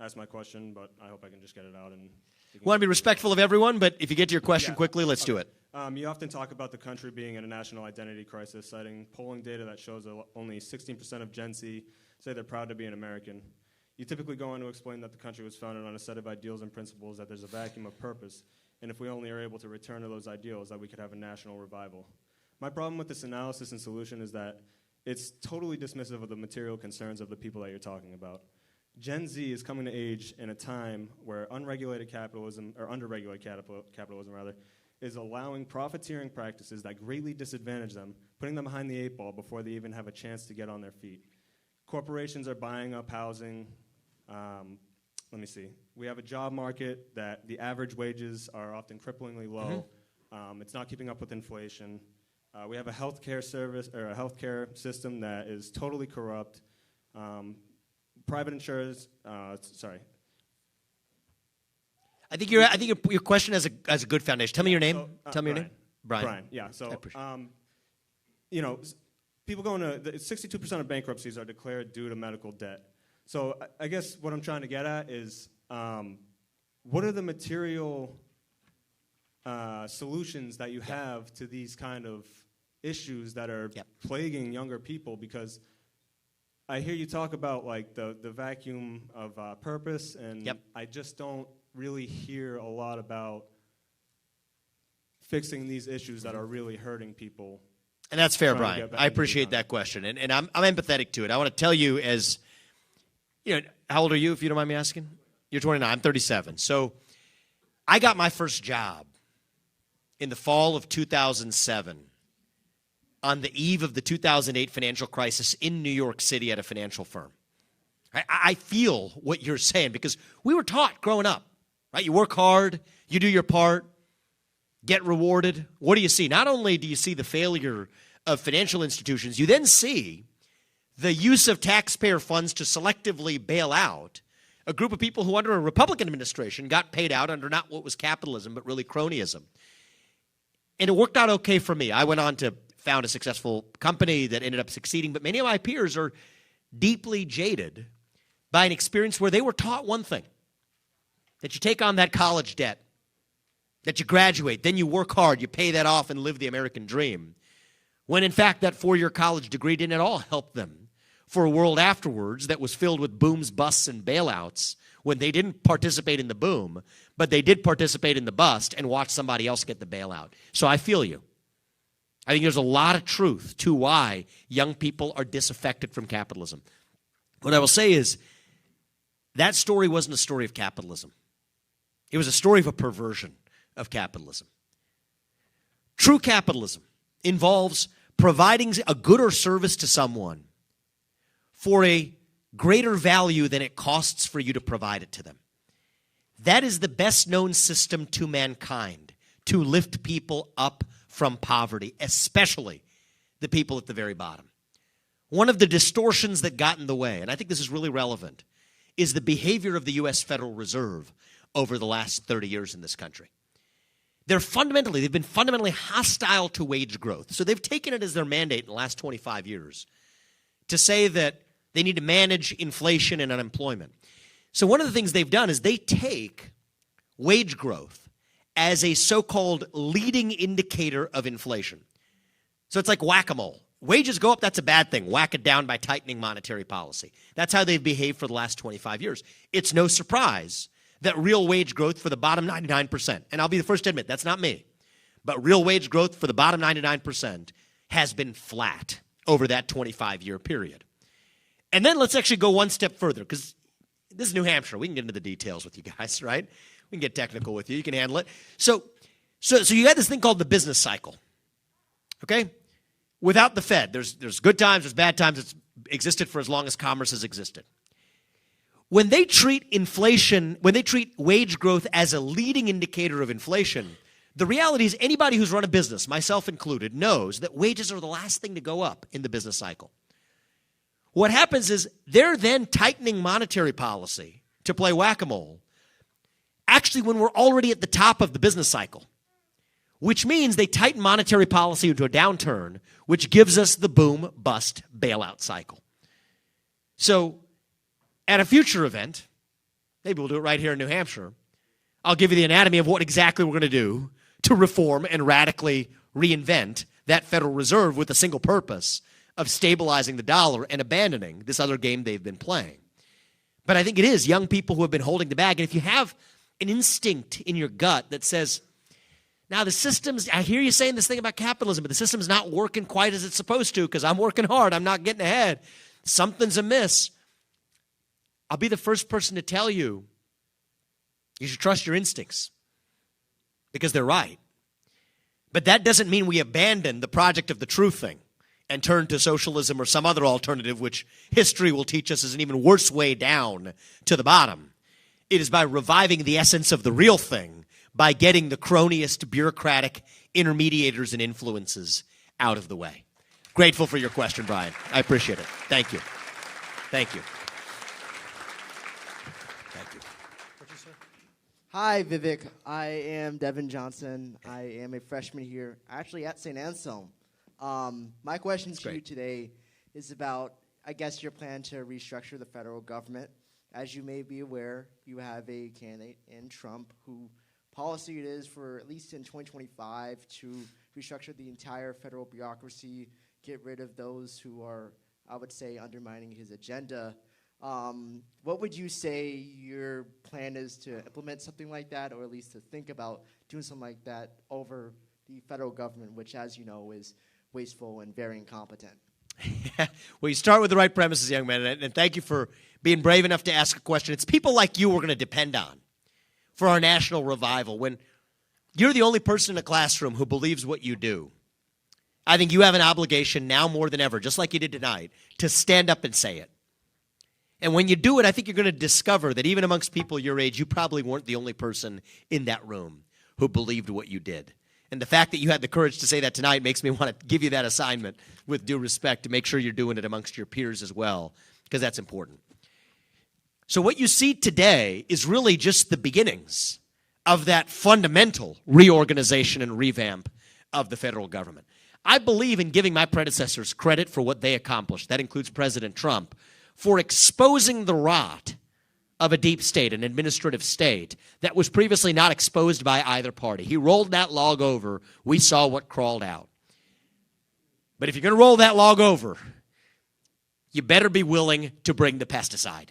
Speaker 5: ask my question, but I hope I can just get it out. And
Speaker 4: We want to be respectful of everyone, but if you get to your question quickly, let's do it.
Speaker 5: You often talk about the country being in a national identity crisis, citing polling data that shows that only 16% of Gen Z say they're proud to be an American. You typically go on to explain that the country was founded on a set of ideals and principles, that there's a vacuum of purpose, and if we only are able to return to those ideals, that we could have a national revival. My problem with this analysis and solution is that it's totally dismissive of the material concerns of the people that you're talking about. Gen Z is coming to age in a time where unregulated capitalism, or underregulated capitalism rather, is allowing profiteering practices that greatly disadvantage them, putting them behind the eight ball before they even have a chance to get on their feet. Corporations are buying up housing. Let me see. We have a job market that the average wages are often cripplingly low. It's not keeping up with inflation. We have a healthcare service or a healthcare system that is totally corrupt. Private insurers. Sorry.
Speaker 4: I think your question has a good foundation. Tell me your name.
Speaker 5: So,
Speaker 4: Tell me your name. Brian.
Speaker 5: Brian. Yeah. So, you know, people going to 62% of bankruptcies are declared due to medical debt. So I guess what I'm trying to get at is, what are the material solutions that you have to these kind of issues that are plaguing younger people? Because I hear you talk about like the vacuum of purpose, and I just don't really hear a lot about fixing these issues that are really hurting people.
Speaker 4: And that's fair, Brian. I appreciate that question, and I'm empathetic to it. I want to tell you, as you know, how old are you, if you don't mind me asking? You're 29. I'm 37. So I got my first job in the fall of 2007 on the eve of the 2008 financial crisis in New York City at a financial firm. I feel what you're saying because we were taught growing up, right? You work hard, you do your part, get rewarded. What do you see? Not only do you see the failure of financial institutions, you then see the use of taxpayer funds to selectively bail out a group of people who under a Republican administration got paid out under not what was capitalism, but really cronyism. And it worked out okay for me. I went on to found a successful company that ended up succeeding, but many of my peers are deeply jaded by an experience where they were taught one thing, that you take on that college debt, that you graduate, then you work hard, you pay that off and live the American dream, when in fact that four-year college degree didn't at all help them for a world afterwards that was filled with booms, busts, and bailouts when they didn't participate in the boom, but they did participate in the bust and watch somebody else get the bailout. So I feel you. I think there's a lot of truth to why young people are disaffected from capitalism. What I will say is that story wasn't a story of capitalism. It was a story of a perversion of capitalism. True capitalism involves providing a good or service to someone for a greater value than it costs for you to provide it to them. That is the best known system to mankind, to lift people up from poverty, especially the people at the very bottom. One of the distortions that got in the way, and I think this is really relevant, is the behavior of the U.S. Federal Reserve over the last 30 years in this country. They've been fundamentally hostile to wage growth. So they've taken it as their mandate in the last 25 years to say that they need to manage inflation and unemployment. So one of the things they've done is they take wage growth as a so-called leading indicator of inflation. So it's like whack-a-mole. Wages go up, that's a bad thing. Whack it down by tightening monetary policy. That's how they've behaved for the last 25 years. It's no surprise that real wage growth for the bottom 99%, and I'll be the first to admit, that's not me, but real wage growth for the bottom 99% has been flat over that 25-year period. And then let's actually go one step further, because this is New Hampshire. We can get into the details with you guys, right? We can get technical with you. You can handle it. So you got this thing called the business cycle, okay? Without the Fed, there's good times, there's bad times. It's existed for as long as commerce has existed. When they treat wage growth as a leading indicator of inflation, the reality is anybody who's run a business, myself included, knows that wages are the last thing to go up in the business cycle. What happens is they're then tightening monetary policy to play whack-a-mole, actually when we're already at the top of the business cycle, which means they tighten monetary policy into a downturn, which gives us the boom-bust bailout cycle. So at a future event, maybe we'll do it right here in New Hampshire, I'll give you the anatomy of what exactly we're going to do to reform and radically reinvent that Federal Reserve with the single purpose of stabilizing the dollar and abandoning this other game they've been playing. But I think it is young people who have been holding the bag. And if you have an instinct in your gut that says, now the system's, I hear you saying this thing about capitalism, but the system's not working quite as it's supposed to because I'm working hard, I'm not getting ahead, something's amiss, I'll be the first person to tell you, you should trust your instincts because they're right. But that doesn't mean we abandon the project of the true thing and turn to socialism or some other alternative, which history will teach us is an even worse way down to the bottom. It is by reviving the essence of the real thing, by getting the cronyist, bureaucratic intermediators and influences out of the way. Grateful for your question, Brian. I appreciate it. Thank you. Thank you. Thank you.
Speaker 6: Hi, Vivek. I am Devin Johnson. I am a freshman here, actually at St. Anselm. My question to you today is about, I guess, your plan to restructure the federal government. As you may be aware, you have a candidate in Trump who policy it is for at least in 2025 to restructure the entire federal bureaucracy, get rid of those who are, I would say, undermining his agenda. What would you say your plan is to implement something like that, or at least to think about doing something like that over the federal government, which, as you know, is wasteful and very incompetent?
Speaker 4: Well, you start with the right premises, young man, and thank you for being brave enough to ask a question. It's people like you we're going to depend on for our national revival. When you're the only person in a classroom who believes what you do, I think you have an obligation now more than ever, just like you did tonight, to stand up and say it. And when you do it, I think you're going to discover that even amongst people your age, you probably weren't the only person in that room who believed what you did. And the fact that you had the courage to say that tonight makes me want to give you that assignment with due respect to make sure you're doing it amongst your peers as well, because that's important. So what you see today is really just the beginnings of that fundamental reorganization and revamp of the federal government. I believe in giving my predecessors credit for what they accomplished. That includes President Trump, for exposing the rot of a deep state, an administrative state, that was previously not exposed by either party. He rolled that log over. We saw what crawled out. But if you're going to roll that log over, you better be willing to bring the pesticide.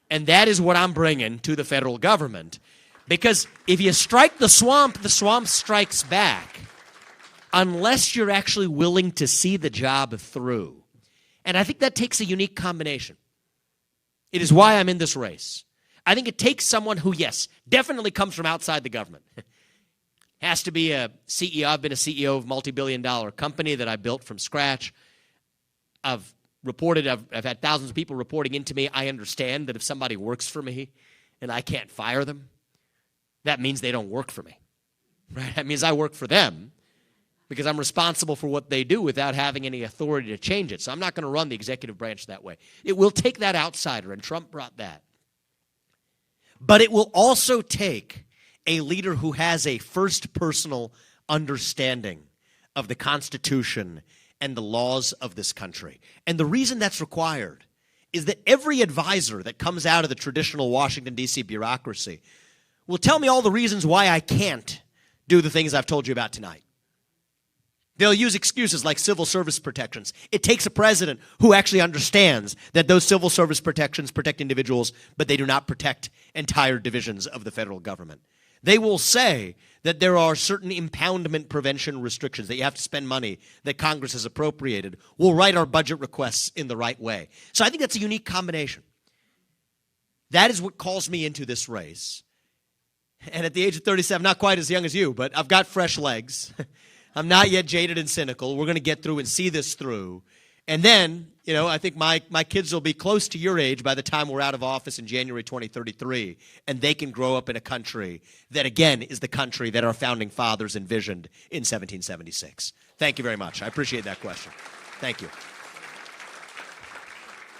Speaker 4: And that is what I'm bringing to the federal government. Because if you strike the swamp strikes back, unless you're actually willing to see the job through. And I think that takes a unique combination. It is why I'm in this race. I think it takes someone who, yes, definitely comes from outside the government. Has to be a CEO. I've been a CEO of a multi-billion-dollar company that I built from scratch. I've had thousands of people reporting into me. I understand that if somebody works for me and I can't fire them, that means they don't work for me, right? That means I work for them because I'm responsible for what they do without having any authority to change it. So I'm not going to run the executive branch that way. It will take that outsider, and Trump brought that. But it will also take a leader who has a first personal understanding of the Constitution and the laws of this country. And the reason that's required is that every advisor that comes out of the traditional Washington, D.C. bureaucracy will tell me all the reasons why I can't do the things I've told you about tonight. They'll use excuses like civil service protections. It takes a president who actually understands that those civil service protections protect individuals, but they do not protect entire divisions of the federal government. They will say that there are certain impoundment prevention restrictions, that you have to spend money that Congress has appropriated. We'll write our budget requests in the right way. So I think that's a unique combination. That is what calls me into this race. And at the age of 37, not quite as young as you, but I've got fresh legs. I'm not yet jaded and cynical. We're going to get through and see this through. And then, I think my kids will be close to your age by the time we're out of office in January 2033, and they can grow up in a country that, again, is the country that our founding fathers envisioned in 1776. Thank you very much. I appreciate that question. Thank you.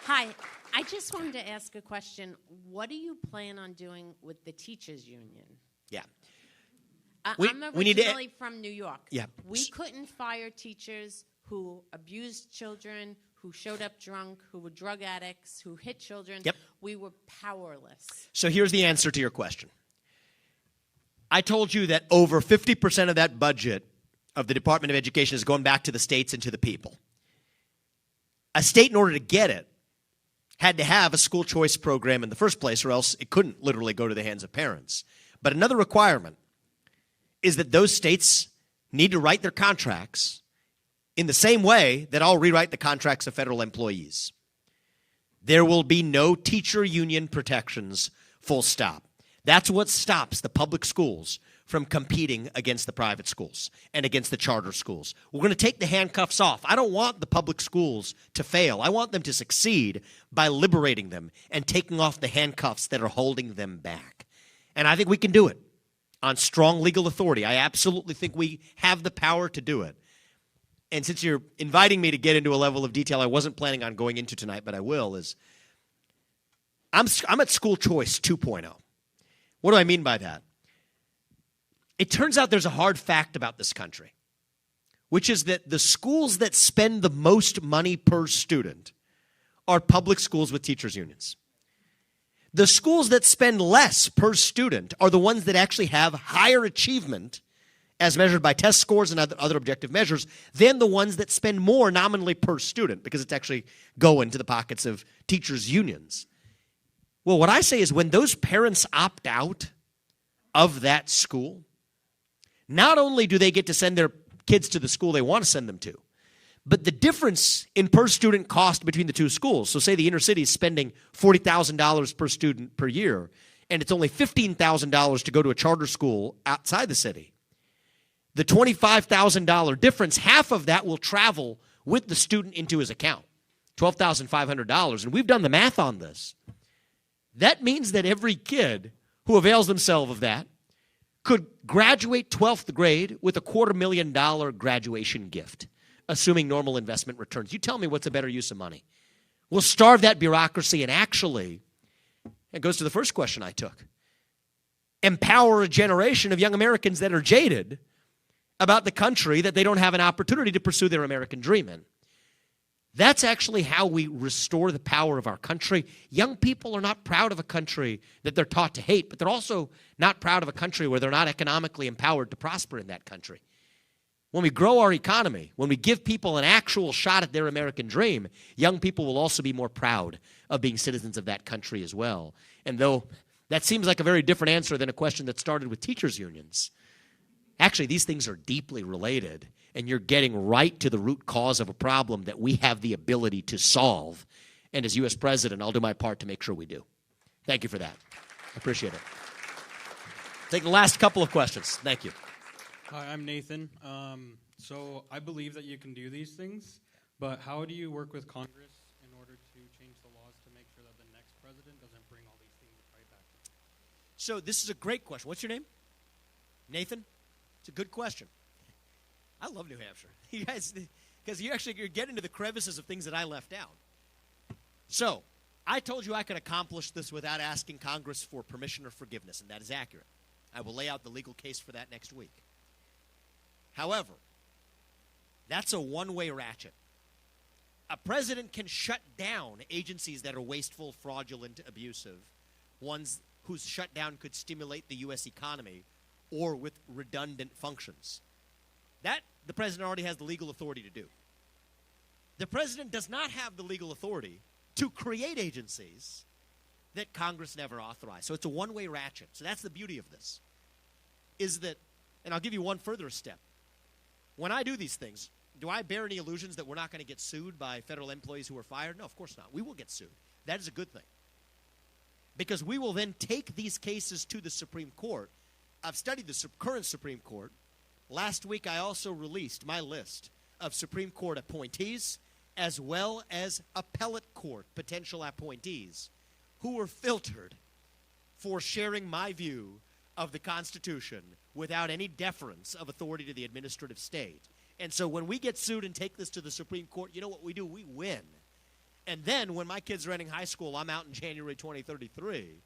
Speaker 7: Hi. I just wanted to ask a question. What do you plan on doing with the teachers' union?
Speaker 4: Yeah.
Speaker 7: I'm originally from New York.
Speaker 4: Yeah.
Speaker 7: We couldn't fire teachers who abused children, who showed up drunk, who were drug addicts, who hit children.
Speaker 4: Yep.
Speaker 7: We were powerless.
Speaker 4: So here's the answer to your question. I told you that over 50% of that budget of the Department of Education is going back to the states and to the people. A state, in order to get it, had to have a school choice program in the first place, or else it couldn't literally go to the hands of parents. But another requirement is that those states need to write their contracts in the same way that I'll rewrite the contracts of federal employees. There will be no teacher union protections, full stop. That's what stops the public schools from competing against the private schools and against the charter schools. We're going to take the handcuffs off. I don't want the public schools to fail. I want them to succeed by liberating them and taking off the handcuffs that are holding them back. And I think we can do it on strong legal authority. I absolutely think we have the power to do it. And since you're inviting me to get into a level of detail I wasn't planning on going into tonight, but I will, is I'm at school choice 2.0. What do I mean by that? It turns out there's a hard fact about this country, which is that the schools that spend the most money per student are public schools with teachers' unions. The schools that spend less per student are the ones that actually have higher achievement as measured by test scores and other objective measures than the ones that spend more nominally per student, because it's actually going to the pockets of teachers' unions. Well, what I say is when those parents opt out of that school, not only do they get to send their kids to the school they want to send them to, but the difference in per student cost between the two schools, so say the inner city is spending $40,000 per student per year, and it's only $15,000 to go to a charter school outside the city. The $25,000 difference, half of that will travel with the student into his account, $12,500. And we've done the math on this. That means that every kid who avails themselves of that could graduate 12th grade with a $250,000 graduation gift, assuming normal investment returns. You tell me what's a better use of money. We'll starve that bureaucracy and actually, it goes to the first question I took, empower a generation of young Americans that are jaded about the country that they don't have an opportunity to pursue their American dream in. That's actually how we restore the power of our country. Young people are not proud of a country that they're taught to hate, but they're also not proud of a country where they're not economically empowered to prosper in that country. When we grow our economy, when we give people an actual shot at their American dream, young people will also be more proud of being citizens of that country as well. And though that seems like a very different answer than a question that started with teachers' unions, actually these things are deeply related, and you're getting right to the root cause of a problem that we have the ability to solve. And as U.S. President, I'll do my part to make sure we do. Thank you for that. Appreciate it. Take the last couple of questions. Thank you.
Speaker 8: Hi, I'm Nathan. So I believe that you can do these things, but how do you work with Congress in order to change the laws to make sure that the next president doesn't bring all these things right back to them?
Speaker 4: So this is a great question. What's your name? Nathan? It's a good question. I love New Hampshire. You guys, because you're getting to the crevices of things that I left out. So I told you I could accomplish this without asking Congress for permission or forgiveness, and that is accurate. I will lay out the legal case for that next week. However, that's a one-way ratchet. A president can shut down agencies that are wasteful, fraudulent, abusive, ones whose shutdown could stimulate the U.S. economy, or with redundant functions. That the president already has the legal authority to do. The president does not have the legal authority to create agencies that Congress never authorized. So it's a one-way ratchet. So that's the beauty of this, is that, and I'll give you one further step. When I do these things, do I bear any illusions that we're not going to get sued by federal employees who are fired? No, of course not. We will get sued. That is a good thing. Because we will then take these cases to the Supreme Court. I've studied the current Supreme Court. Last week, I also released my list of Supreme Court appointees as well as appellate court potential appointees who were filtered for sharing my view of the Constitution without any deference of authority to the administrative state. And so when we get sued and take this to the Supreme Court, you know what we do? We win. And then when my kids are ending high school, I'm out in January 2033,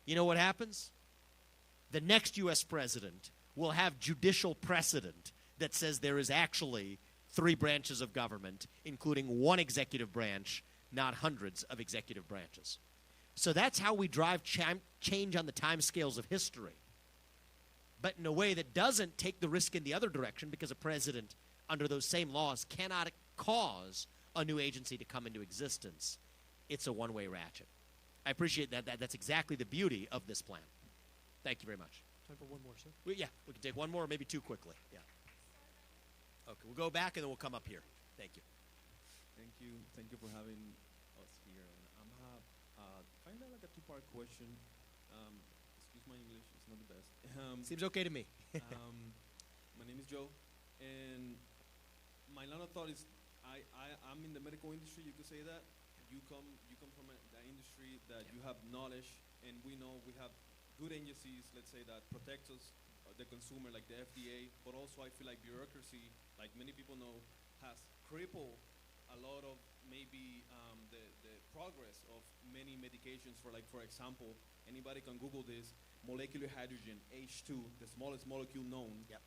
Speaker 4: you know what happens? The next U.S. president will have judicial precedent that says there is actually 3 branches of government, including one executive branch, not hundreds of executive branches. So that's how we drive change on the timescales of history, but in a way that doesn't take the risk in the other direction, because a president, under those same laws, cannot cause a new agency to come into existence. It's a one-way ratchet. I appreciate that. That's exactly the beauty of this plan. Thank you very much. Time for one more, sir? Yeah, we can take one more or maybe 2 quickly. Yeah. Okay, we'll go back and then we'll come up here. Thank you.
Speaker 9: Thank you. Thank you for having us here. And I'm kind of like a 2-part question. Excuse my English; it's not the best.
Speaker 4: Seems okay to me.
Speaker 9: My name is Joe, and my line of thought is, I'm in the medical industry. You could say that you come from the industry that you have knowledge, and we know we have good agencies, let's say, that protect us, the consumer, like the FDA. But also, I feel like bureaucracy, like many people know, has crippled a lot of maybe the progress of many medications. For example, anybody can Google this: molecular hydrogen, H2, the smallest molecule known.
Speaker 4: Yep.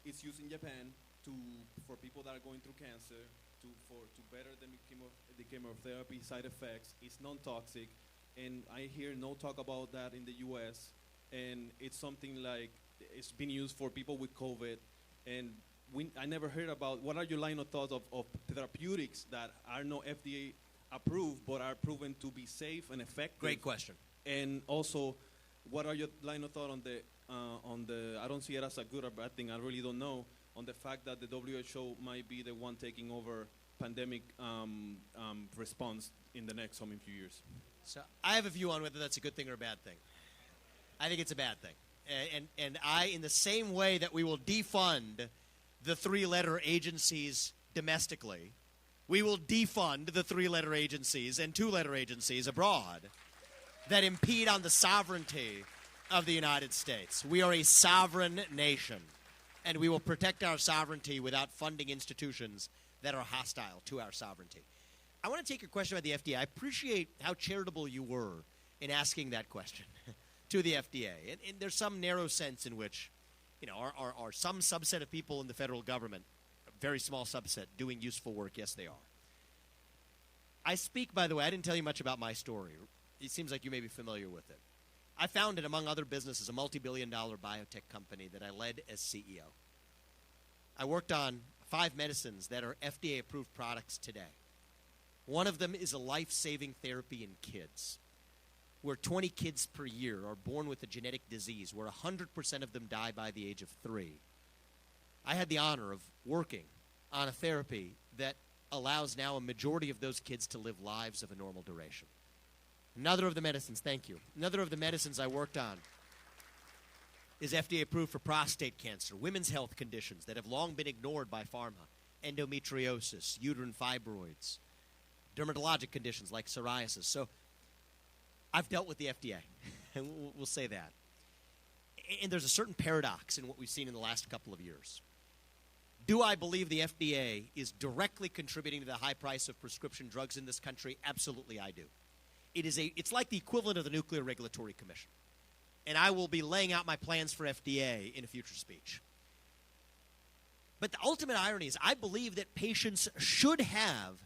Speaker 9: It's used in Japan for people that are going through cancer, to better the chemotherapy side effects. It's non-toxic, and I hear no talk about that in the U.S. And it's something like it's been used for people with COVID, and I never heard about. What are your line of thoughts of therapeutics that are not FDA approved but are proven to be safe and effective?
Speaker 4: Great question.
Speaker 9: And also, what are your line of thought on the I don't see it as a good or bad thing. I really don't know, on the fact that the WHO might be the one taking over pandemic response in the next coming few years.
Speaker 4: So I have a view on whether that's a good thing or a bad thing. I think it's a bad thing. And I, in the same way that we will defund the 3-letter agencies domestically, we will defund the 3-letter agencies and 2-letter agencies abroad that impede on the sovereignty of the United States. We are a sovereign nation, and we will protect our sovereignty without funding institutions that are hostile to our sovereignty. I want to take your question about the FDA. I appreciate how charitable you were in asking that question to the FDA. And there's some narrow sense in which, are some subset of people in the federal government, a very small subset, doing useful work? Yes, they are. I speak, by the way, I didn't tell you much about my story. It seems like you may be familiar with it. I founded, among other businesses, a multi-billion-dollar biotech company that I led as CEO. I worked on 5 medicines that are FDA-approved products today. One of them is a life-saving therapy in kids, where 20 kids per year are born with a genetic disease, where 100% of them die by the age of 3. I had the honor of working on a therapy that allows now a majority of those kids to live lives of a normal duration. Another of the medicines, thank you. Another of the medicines I worked on is FDA approved for prostate cancer, women's health conditions that have long been ignored by pharma, endometriosis, uterine fibroids, dermatologic conditions like psoriasis. So I've dealt with the FDA, and we'll say that. And there's a certain paradox in what we've seen in the last couple of years. Do I believe the FDA is directly contributing to the high price of prescription drugs in this country? Absolutely, I do. It's like the equivalent of the Nuclear Regulatory Commission. And I will be laying out my plans for FDA in a future speech. But the ultimate irony is I believe that patients should have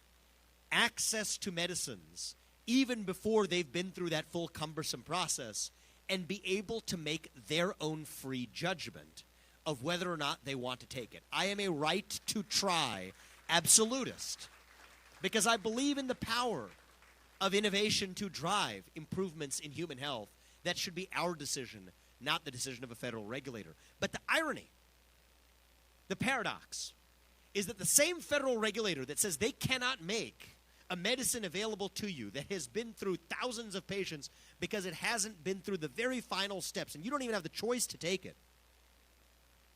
Speaker 4: access to medicines even before they've been through that full cumbersome process and be able to make their own free judgment of whether or not they want to take it. I am a right to try absolutist because I believe in the power of innovation to drive improvements in human health. That should be our decision, not the decision of a federal regulator. But the irony, the paradox, is that the same federal regulator that says they cannot make a medicine available to you that has been through thousands of patients because it hasn't been through the very final steps, and you don't even have the choice to take it,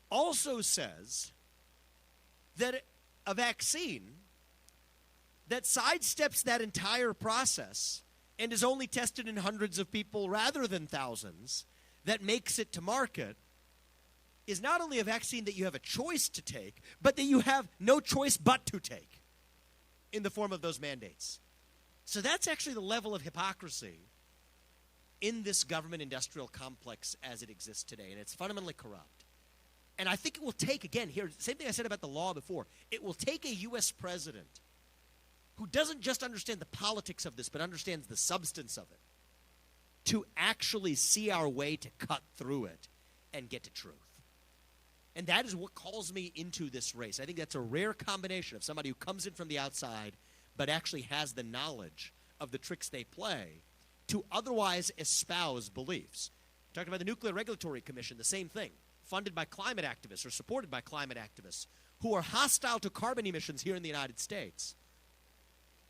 Speaker 4: also says that a vaccine that sidesteps that entire process and is only tested in hundreds of people rather than thousands, that makes it to market, is not only a vaccine that you have a choice to take, but that you have no choice but to take in the form of those mandates. So that's actually the level of hypocrisy in this government-industrial complex as it exists today, and it's fundamentally corrupt. And I think it will take, again, here, same thing I said about the law before, it will take a U.S. president who doesn't just understand the politics of this, but understands the substance of it, to actually see our way to cut through it and get to truth. And that is what calls me into this race. I think that's a rare combination of somebody who comes in from the outside, but actually has the knowledge of the tricks they play to otherwise espouse beliefs. Talking about the Nuclear Regulatory Commission, the same thing, funded by climate activists or supported by climate activists who are hostile to carbon emissions here in the United States,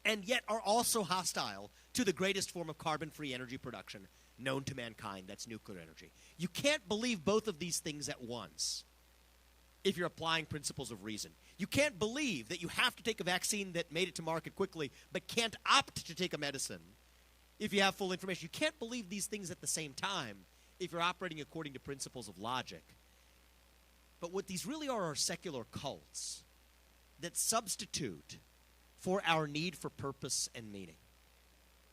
Speaker 4: and yet are also hostile to the greatest form of carbon-free energy production known to mankind, that's nuclear energy. You can't believe both of these things at once if you're applying principles of reason. You can't believe that you have to take a vaccine that made it to market quickly, but can't opt to take a medicine if you have full information. You can't believe these things at the same time if you're operating according to principles of logic. But what these really are secular cults that substitute for our need for purpose and meaning.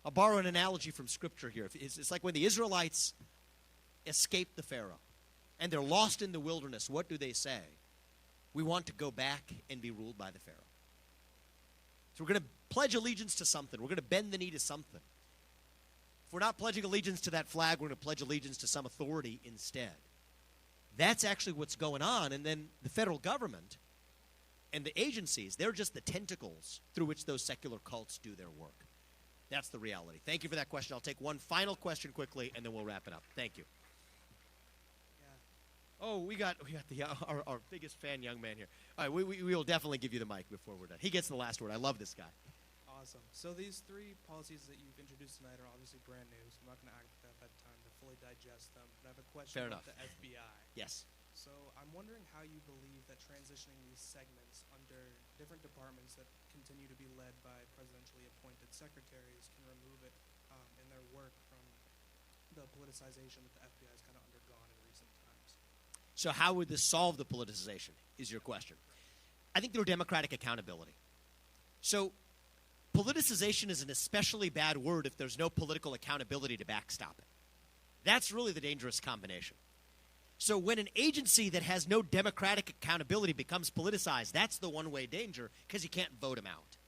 Speaker 4: I'll borrow an analogy from Scripture here. It's like when the Israelites escaped the Pharaoh and they're lost in the wilderness, what do they say? We want to go back and be ruled by the Pharaoh. So we're going to pledge allegiance to something. We're going to bend the knee to something. If we're not pledging allegiance to that flag, we're going to pledge allegiance to some authority instead. That's actually what's going on. And then the federal government and the agencies, they're just the tentacles through which those secular cults do their work. That's the reality. Thank you for that question. I'll take one final question quickly, and then we'll wrap it up. Thank you. Yeah. Oh, we got our biggest fan, young man here. All right, we will definitely give you the mic before we're done. He gets the last word. I love this guy.
Speaker 10: Awesome. So these three policies that you've introduced tonight are obviously brand new, so I'm not going to act like I've had time to fully digest them. But I have a question about the FBI.
Speaker 4: Yes.
Speaker 10: So I'm wondering how you believe that transitioning these segments under different departments that continue to be led by presidentially appointed secretaries can remove it in their work from the politicization that the FBI has kind of undergone in recent times.
Speaker 4: So how would this solve the politicization, is your question? I think through democratic accountability. So politicization is an especially bad word if there's no political accountability to backstop it. That's really the dangerous combination. So when an agency that has no democratic accountability becomes politicized, that's the one-way danger because you can't vote them out.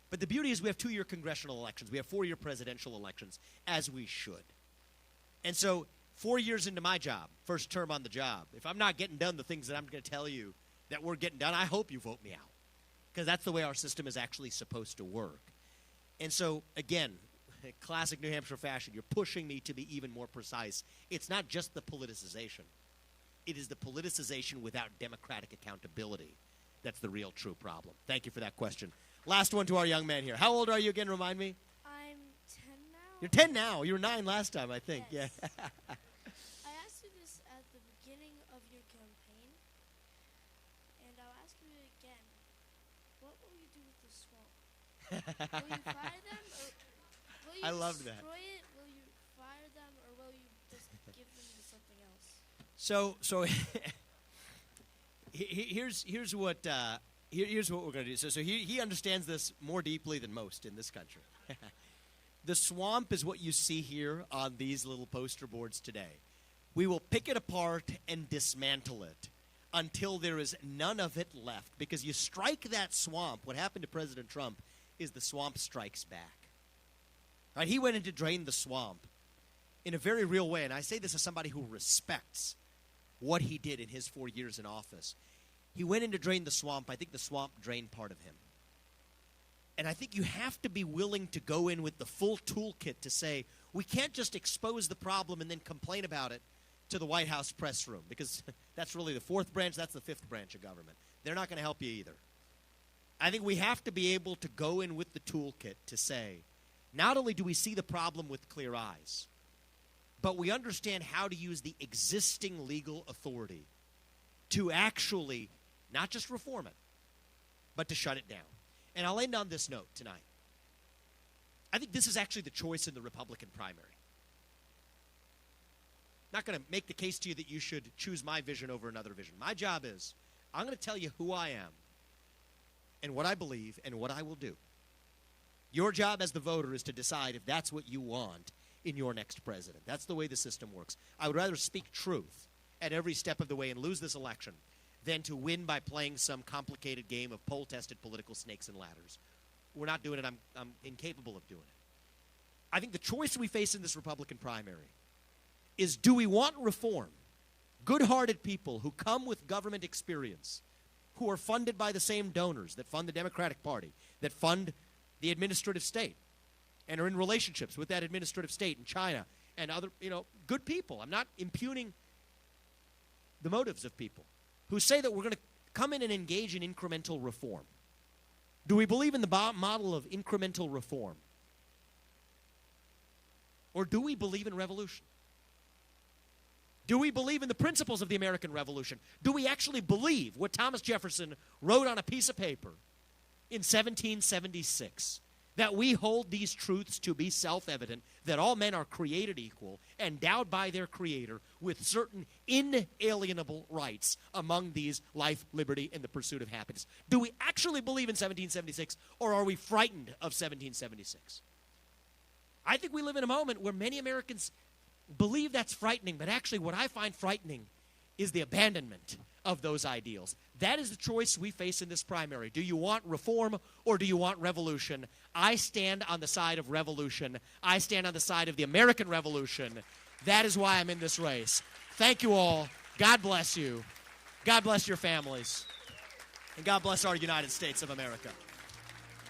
Speaker 4: But the beauty is we have 2-year congressional elections. We have 4-year presidential elections, as we should. And so 4 years into my job, first term on the job, if I'm not getting done the things that I'm going to tell you that we're getting done, I hope you vote me out because that's the way our system is actually supposed to work. And so, again, classic New Hampshire fashion, you're pushing me to be even more precise. It's not just the politicization. It is the politicization without democratic accountability that's the real true problem. Thank you for that question. Last one to our young man here. How old are you again? Remind me.
Speaker 2: I'm 10 now.
Speaker 4: You're 10 now. You were 9 last time, I think.
Speaker 11: Yes.
Speaker 4: Yeah.
Speaker 11: I asked you this at the beginning of your campaign, and I'll ask you it again. What will you do with the swamp? Will you fire them, or will you
Speaker 4: I loved that.
Speaker 11: destroy it? Will you fire them, or will you just give them to something else?
Speaker 4: So here's what we're going to do. So he understands this more deeply than most in this country. The swamp is what you see here on these little poster boards today. We will pick it apart and dismantle it until there is none of it left. Because you strike that swamp, what happened to President Trump is the swamp strikes back. Right? He went in to drain the swamp in a very real way. And I say this as somebody who respects what he did in his 4 years in office. He went in to drain the swamp. I think the swamp drained part of him. And I think you have to be willing to go in with the full toolkit to say, we can't just expose the problem and then complain about it to the White House press room, because that's really the fourth branch, that's the fifth branch of government. They're not going to help you either. I think we have to be able to go in with the toolkit to say, not only do we see the problem with clear eyes, but we understand how to use the existing legal authority to actually not just reform it, but to shut it down. And I'll end on this note tonight. I think this is actually the choice in the Republican primary. Not going to make the case to you that you should choose my vision over another vision. My job is, I'm going to tell you who I am and what I believe and what I will do. Your job as the voter is to decide if that's what you want in your next president. That's the way the system works. I would rather speak truth at every step of the way and lose this election than to win by playing some complicated game of poll-tested political snakes and ladders. We're not doing it. I'm incapable of doing it. I think the choice we face in this Republican primary is, do we want reform? Good-hearted people who come with government experience, who are funded by the same donors that fund the Democratic Party, that fund the administrative state, and are in relationships with that administrative state in China and other, good people. I'm not impugning the motives of people who say that we're going to come in and engage in incremental reform. Do we believe in the model of incremental reform? Or do we believe in revolution? Do we believe in the principles of the American Revolution? Do we actually believe what Thomas Jefferson wrote on a piece of paper in 1776? That we hold these truths to be self-evident, that all men are created equal, endowed by their Creator with certain inalienable rights, among these life, liberty, and the pursuit of happiness. Do we actually believe in 1776, or are we frightened of 1776? I think we live in a moment where many Americans believe that's frightening, but actually what I find frightening is the abandonment of those ideals. That is the choice we face in this primary. Do you want reform or do you want revolution? I stand on the side of revolution. I stand on the side of the American Revolution. That is why I'm in this race. Thank you all. God bless you. God bless your families. And God bless our United States of America.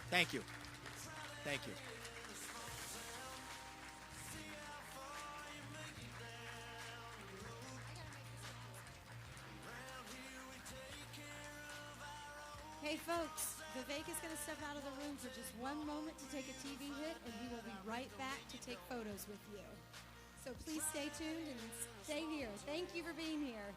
Speaker 4: Thank you. Thank you.
Speaker 12: Hey folks, Vivek is going to step out of the room for just one moment to take a TV hit, and he will be right back to take photos with you. So please stay tuned and stay here. Thank you for being here.